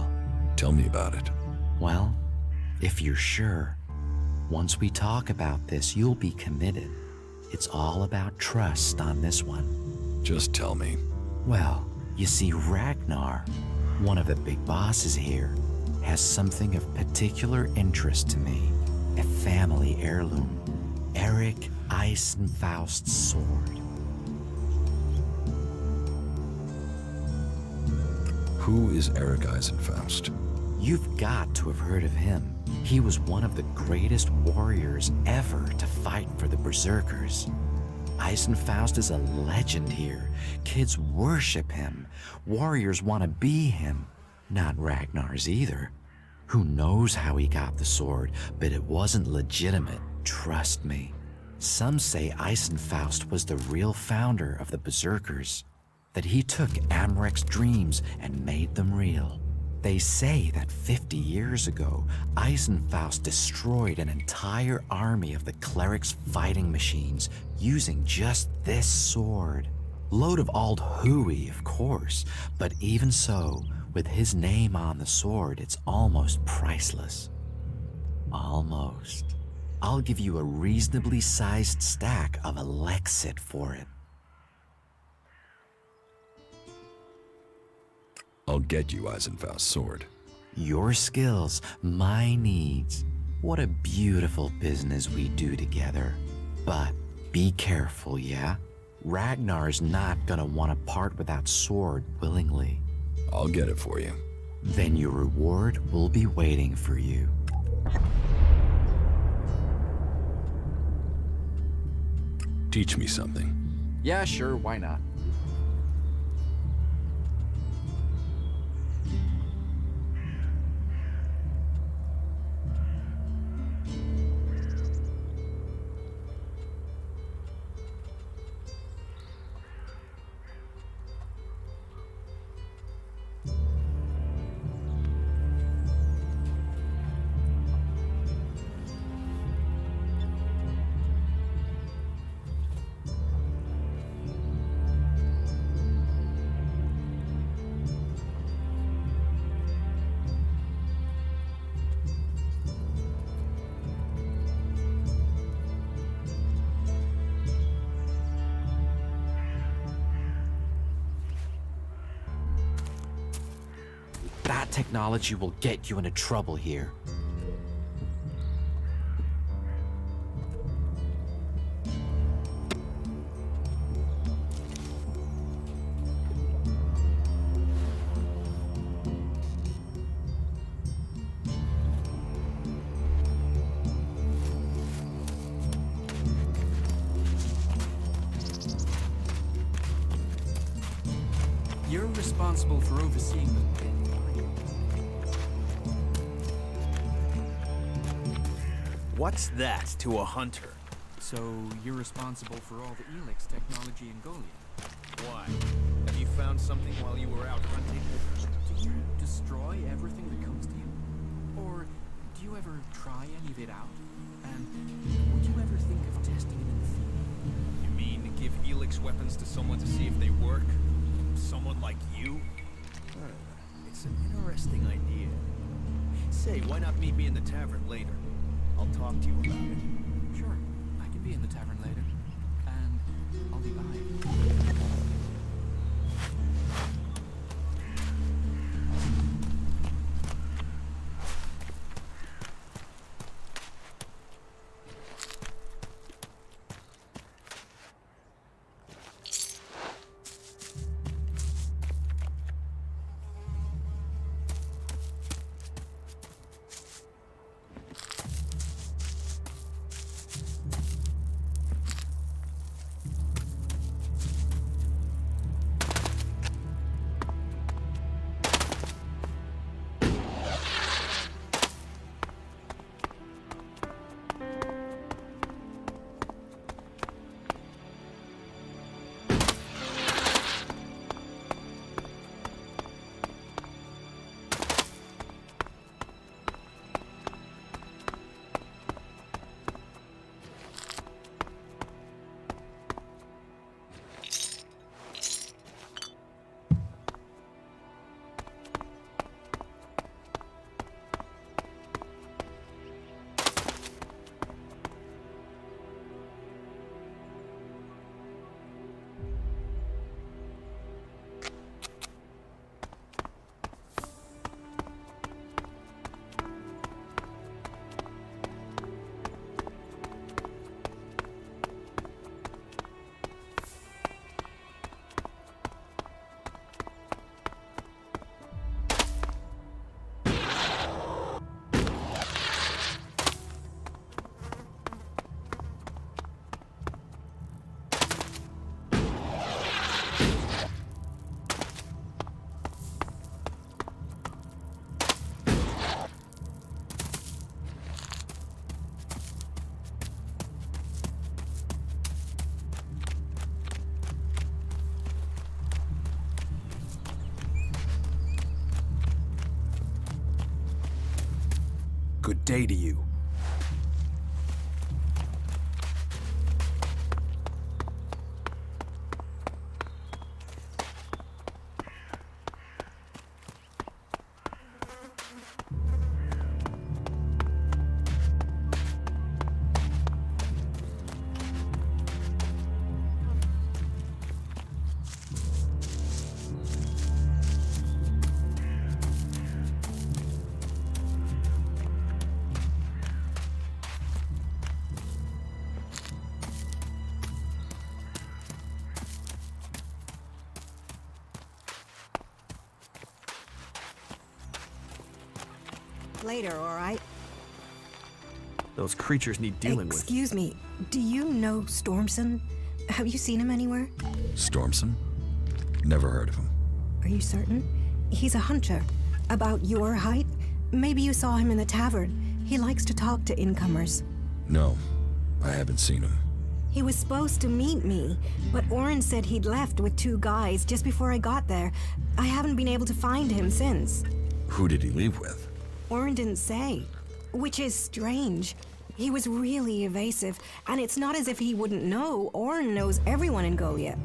Speaker 4: Tell me about it.
Speaker 5: Well, if you're sure, once we talk about this, you'll be committed. It's all about trust on this one.
Speaker 4: Just tell me.
Speaker 5: Well, you see, Ragnar, one of the big bosses here, has something of particular interest to me. A family heirloom. Eric Eisenfaust's sword.
Speaker 4: Who is Eric Eisenfaust?
Speaker 5: You've got to have heard of him. He was one of the greatest warriors ever to fight for the Berserkers. Eisenfaust is a legend here. Kids worship him. Warriors want to be him. Not Ragnar's either. Who knows how he got the sword, but it wasn't legitimate, trust me. Some say Eisenfaust was the real founder of the Berserkers, that he took Amrek's dreams and made them real. They say that 50 years ago, Eisenfaust destroyed an entire army of the clerics' fighting machines using just this sword. Load of old hooey, of course, but even so, with his name on the sword, it's almost priceless. Almost. I'll give you a reasonably sized stack of ELEX for it.
Speaker 4: I'll get you Eisenfaust's sword.
Speaker 5: Your skills, my needs. What a beautiful business we do together. But be careful, yeah? Ragnar's not gonna want to part with that sword willingly.
Speaker 4: I'll get it for you.
Speaker 5: Then your reward will be waiting for you.
Speaker 4: Teach me something.
Speaker 5: Yeah, sure, why not? That technology will get you into trouble here.
Speaker 10: You're responsible for overseeing the...
Speaker 15: What's that to a hunter?
Speaker 10: So, you're responsible for all the ELEX technology in Golia?
Speaker 15: Why? Have you found something while you were out hunting?
Speaker 10: Do you destroy everything that comes to you? Or do you ever try any of it out? And would you ever think of testing it in the field?
Speaker 15: You mean give ELEX weapons to someone to see if they work? Someone like you? It's an interesting idea. Say, why not meet me in the tavern later? I'll talk to you about it.
Speaker 10: Sure, I can be in the tavern later. And I'll be by.
Speaker 15: Good day to you.
Speaker 11: stuff later, all right?
Speaker 22: Those creatures need dealing with.
Speaker 11: Excuse me, do you know Stormson? Have you seen him anywhere?
Speaker 4: Stormson? Never heard of him.
Speaker 11: Are you certain? He's a hunter. About your height? Maybe you saw him in the tavern. He likes to talk to incomers.
Speaker 4: No, I haven't seen him.
Speaker 11: He was supposed to meet me, but Orin said he'd left with 2 guys just before I got there. I haven't been able to find him since.
Speaker 4: Who did he leave with?
Speaker 11: Orin didn't say, which is strange. He was really evasive, and it's not as if he wouldn't know. Orin knows everyone in Goliath.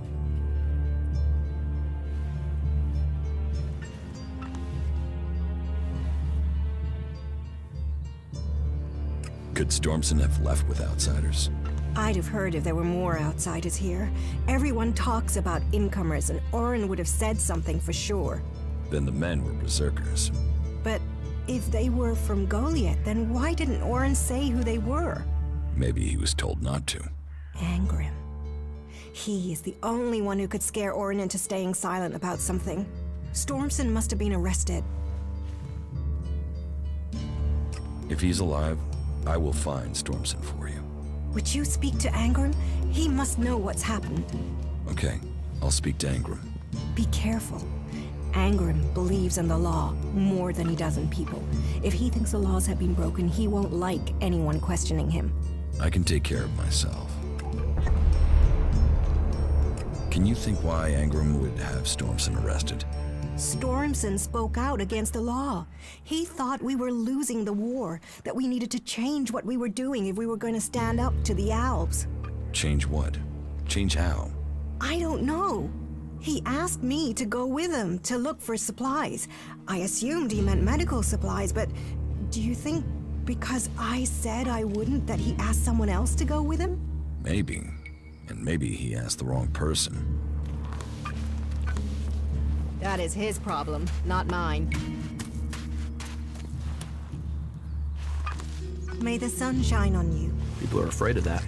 Speaker 4: Could Stormson have left with outsiders?
Speaker 11: I'd have heard if there were more outsiders here. Everyone talks about incomers, and Orin would have said something for sure.
Speaker 4: Then the men were berserkers.
Speaker 11: But if they were from Goliath, then why didn't Orin say who they were?
Speaker 4: Maybe he was told not to.
Speaker 11: Angrim. He is the only one who could scare Orin into staying silent about something. Stormson must have been arrested.
Speaker 4: If he's alive, I will find Stormson for you.
Speaker 11: Would you speak to Angrim? He must know what's happened.
Speaker 4: Okay, I'll speak to Angrim.
Speaker 11: Be careful. Angrim believes in the law more than he does in people. If he thinks the laws have been broken, he won't like anyone questioning him.
Speaker 4: I can take care of myself. Can you think why Angrim would have Stormson arrested?
Speaker 11: Stormson spoke out against the law. He thought we were losing the war, that we needed to change what we were doing if we were going to stand up to the Alps.
Speaker 4: Change what? Change how?
Speaker 11: I don't know. He asked me to go with him to look for supplies. I assumed he meant medical supplies, but do you think because I said I wouldn't that he asked someone else to go with him?
Speaker 4: Maybe. And maybe he asked the wrong person.
Speaker 11: That is his problem, not mine. May the sun shine on you.
Speaker 22: People are afraid of that.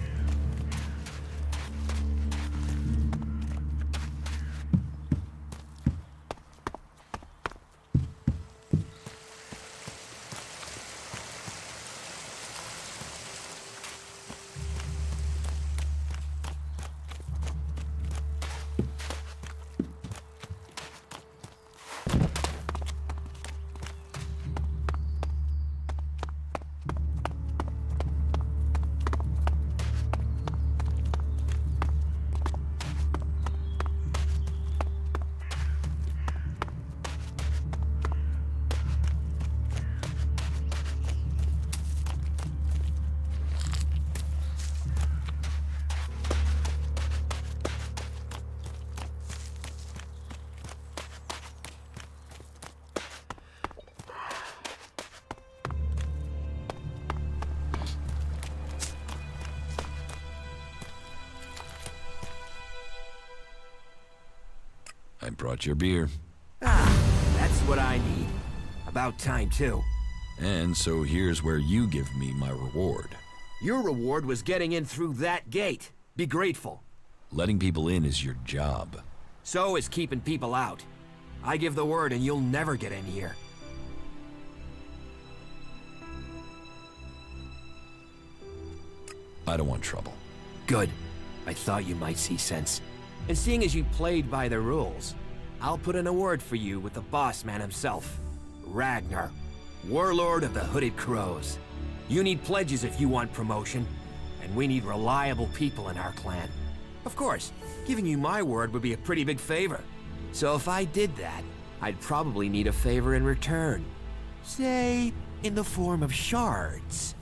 Speaker 4: I brought your beer.
Speaker 7: That's what I need. About time, too.
Speaker 4: And so here's where you give me my reward.
Speaker 7: Your reward was getting in through that gate. Be grateful.
Speaker 4: Letting people in is your job.
Speaker 7: So is keeping people out. I give the word and you'll never get in here.
Speaker 4: I don't want trouble.
Speaker 7: Good. I thought you might see sense. And seeing as you played by the rules, I'll put in a word for you with the boss man himself. Ragnar, warlord of the Hooded Crows. You need pledges if you want promotion, and we need reliable people in our clan. Of course, giving you my word would be a pretty big favor. So if I did that, I'd probably need a favor in return. Say, in the form of shards.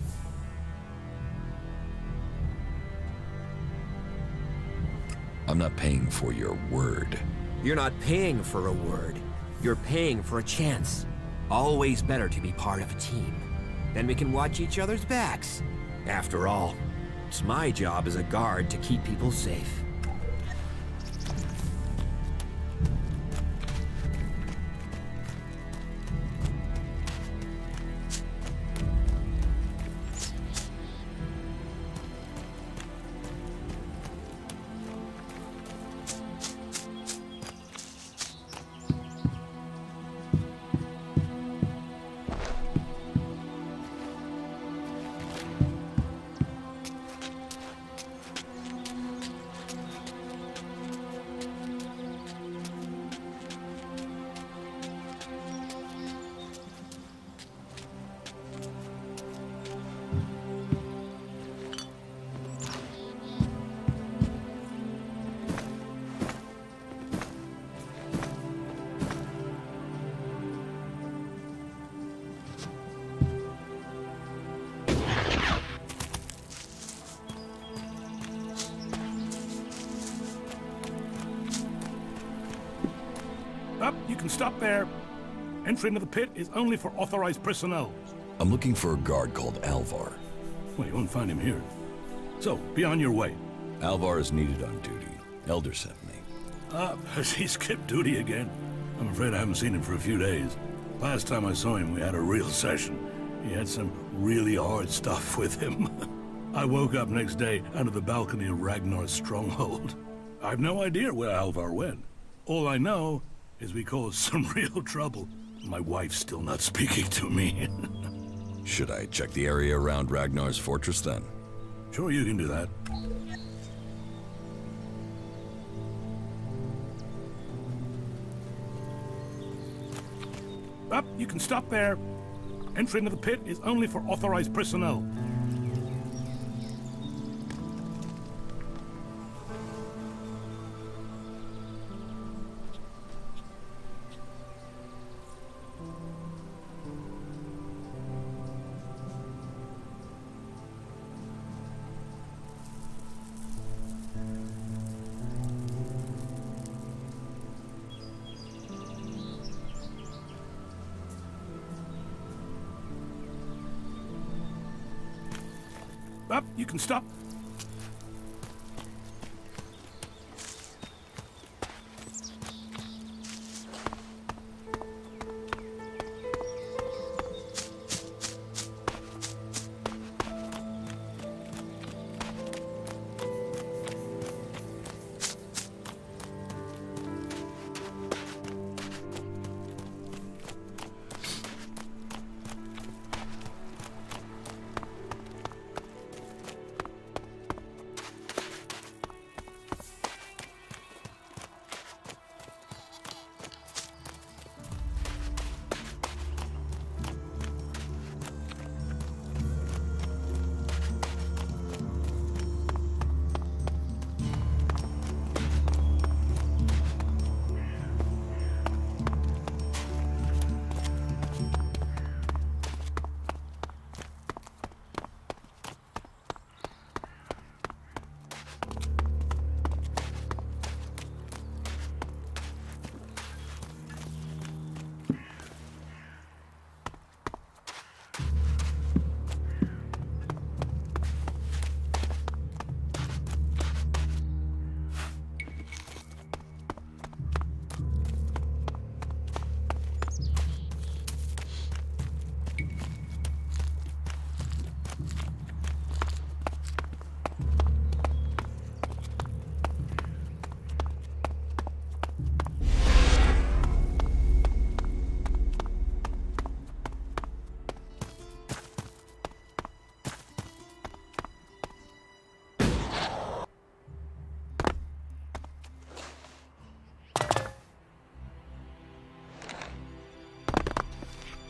Speaker 4: I'm not paying for your word.
Speaker 7: You're not paying for a word. You're paying for a chance. Always better to be part of a team. Then we can watch each other's backs. After all, it's my job as a guard to keep people safe.
Speaker 21: Up, you can stop there. Entry into the pit is only for authorized personnel.
Speaker 4: I'm looking for a guard called Alvar.
Speaker 21: Well, you won't find him here. So, be on your way.
Speaker 4: Alvar is needed on duty. Elder sent me.
Speaker 21: Has he skipped duty again? I'm afraid I haven't seen him for a few days. Last time I saw him, we had a real session. He had some really hard stuff with him. I woke up next day under the balcony of Ragnar's stronghold. I've no idea where Alvar went. All I know is we caused some real trouble. My wife's still not speaking to me.
Speaker 4: Should I check the area around Ragnar's fortress then?
Speaker 21: Sure, you can do that. Up, you can stop there. Entry into the pit is only for authorized personnel. Up, you can stop.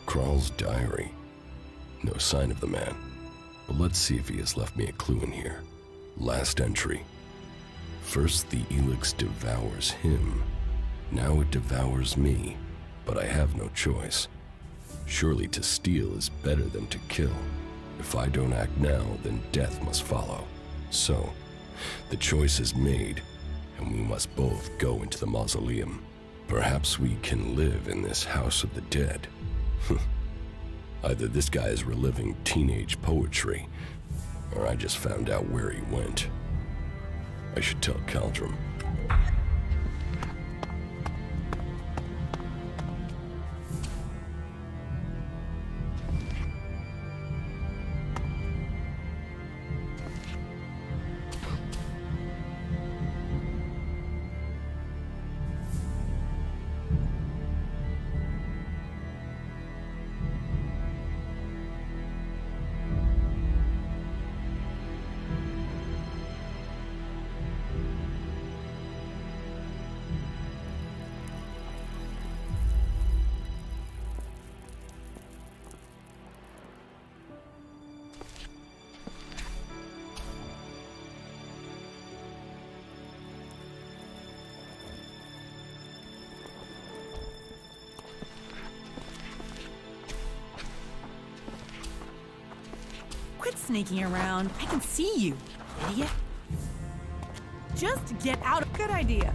Speaker 3: Kral's diary. No sign of the man. But let's see if he has left me a clue in here. Last entry. First the ELEX devours him. Now it devours me. But I have no choice. Surely to steal is better than to kill. If I don't act now, then death must follow. So, the choice is made, and we must both go into the mausoleum. Perhaps we can live in this house of the dead. Either this guy is reliving teenage poetry, or I just found out where he went. I should tell Caldrum.
Speaker 6: Quit sneaking around. I can see you, idiot. Just get out. Good idea.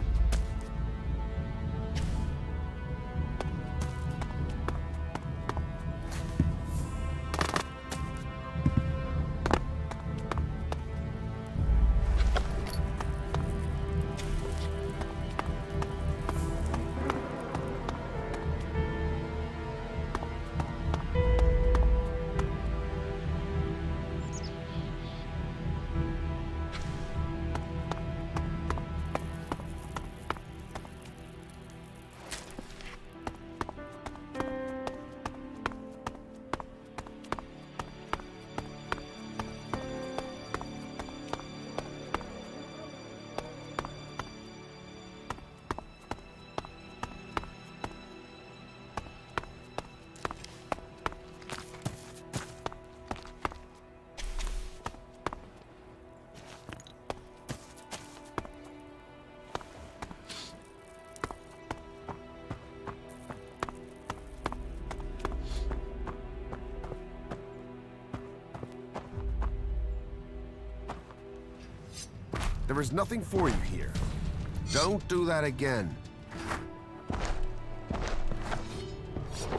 Speaker 16: There is nothing for you here. Don't do that again.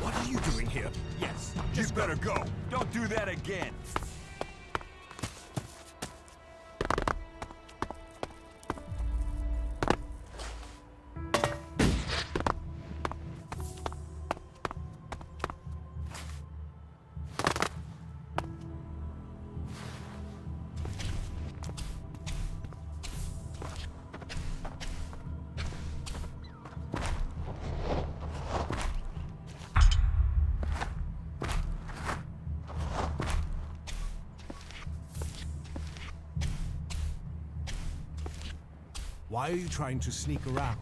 Speaker 20: What are you doing here?
Speaker 12: Yes, just better go. Don't do that again.
Speaker 20: Why are you trying to sneak around?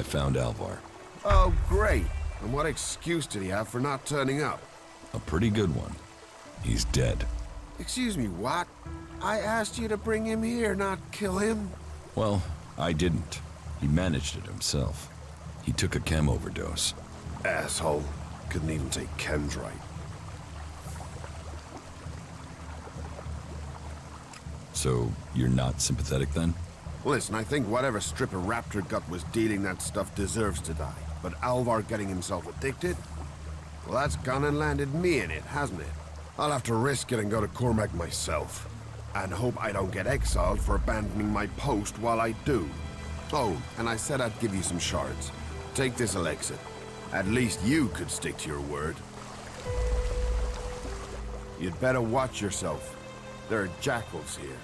Speaker 4: I found Alvar.
Speaker 16: Oh, great. And what excuse did he have for not turning up?
Speaker 4: A pretty good one. He's dead.
Speaker 16: Excuse me, what? I asked you to bring him here, not kill him.
Speaker 4: Well, I didn't. He managed it himself. He took a chem overdose.
Speaker 16: Asshole. Couldn't even take chems right.
Speaker 4: So, you're not sympathetic then?
Speaker 16: Listen, I think whatever stripper raptor gut was dealing that stuff deserves to die. But Alvar getting himself addicted? Well, that's gone and landed me in it, hasn't it? I'll have to risk it and go to Cormac myself. And hope I don't get exiled for abandoning my post while I do. Oh, and I said I'd give you some shards. Take this elixir. At least you could stick to your word. You'd better watch yourself. There are jackals here.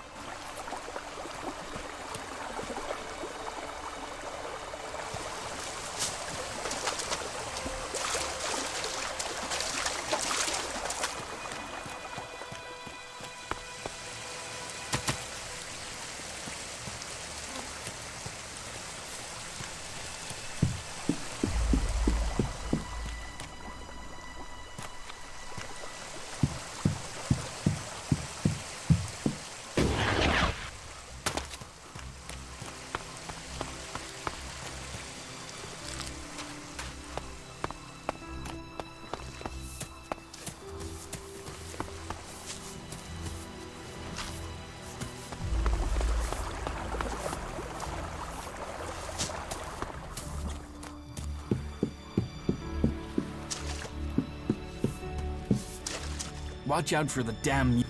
Speaker 10: Watch out for the damn...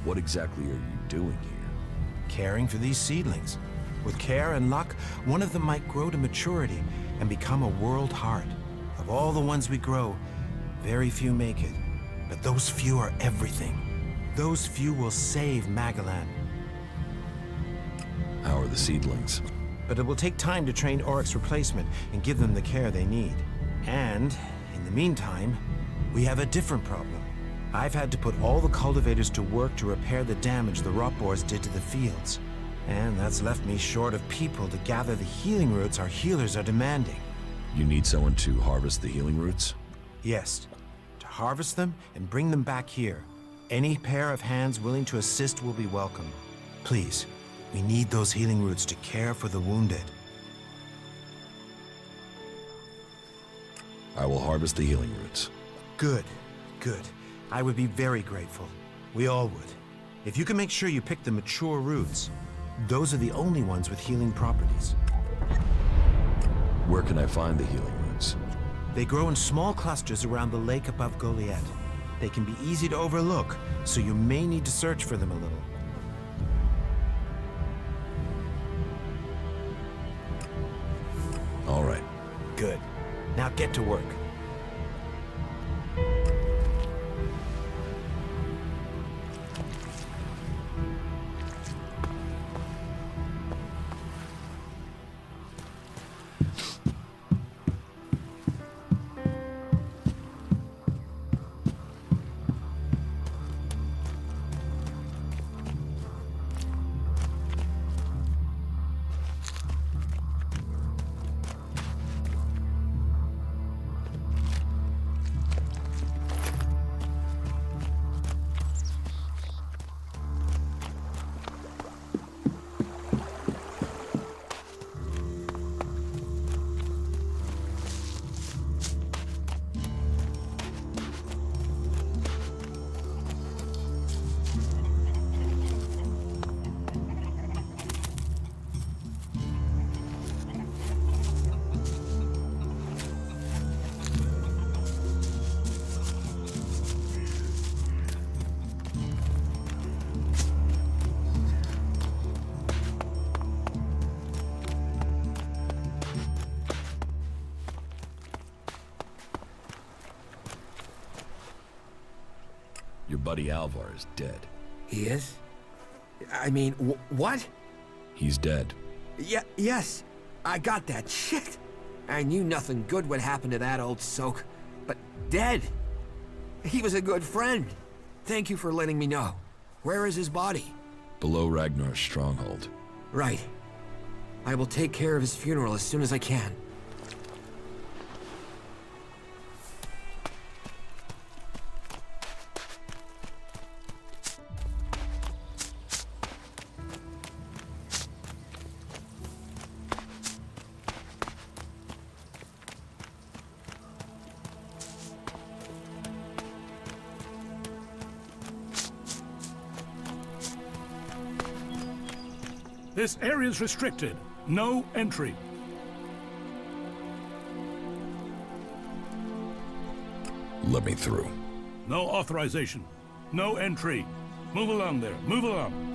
Speaker 4: What exactly are you doing here?
Speaker 2: Caring for these seedlings. With care and luck, one of them might grow to maturity and become a world heart. Of all the ones we grow, very few make it. But those few are everything. Those few will save Magalan.
Speaker 4: How are the seedlings?
Speaker 2: But it will take time to train Oryx's replacement and give them the care they need. And, in the meantime, we have a different problem. I've had to put all the cultivators to work to repair the damage the rot boars did to the fields. And that's left me short of people to gather the healing roots our healers are demanding.
Speaker 4: You need someone to harvest the healing roots?
Speaker 2: Yes, to harvest them and bring them back here. Any pair of hands willing to assist will be welcome. Please, we need those healing roots to care for the wounded.
Speaker 4: I will harvest the healing roots.
Speaker 2: Good, good. I would be very grateful. We all would. If you can make sure you pick the mature roots, those are the only ones with healing properties.
Speaker 4: Where can I find the healing roots?
Speaker 2: They grow in small clusters around the lake above Goliath. They can be easy to overlook, so you may need to search for them a little.
Speaker 4: All right.
Speaker 2: Good. Now get to work.
Speaker 4: Your buddy Alvar is dead.
Speaker 7: He is? I mean, what?
Speaker 4: He's dead.
Speaker 7: Yeah, yes. I got that. Shit. I knew nothing good would happen to that old soak. But dead? He was a good friend. Thank you for letting me know. Where is his body?
Speaker 4: Below Ragnar's stronghold.
Speaker 7: Right. I will take care of his funeral as soon as I can.
Speaker 21: This area is restricted. No entry.
Speaker 4: Let me through.
Speaker 21: No authorization. No entry. Move along there. Move along.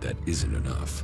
Speaker 4: That isn't enough.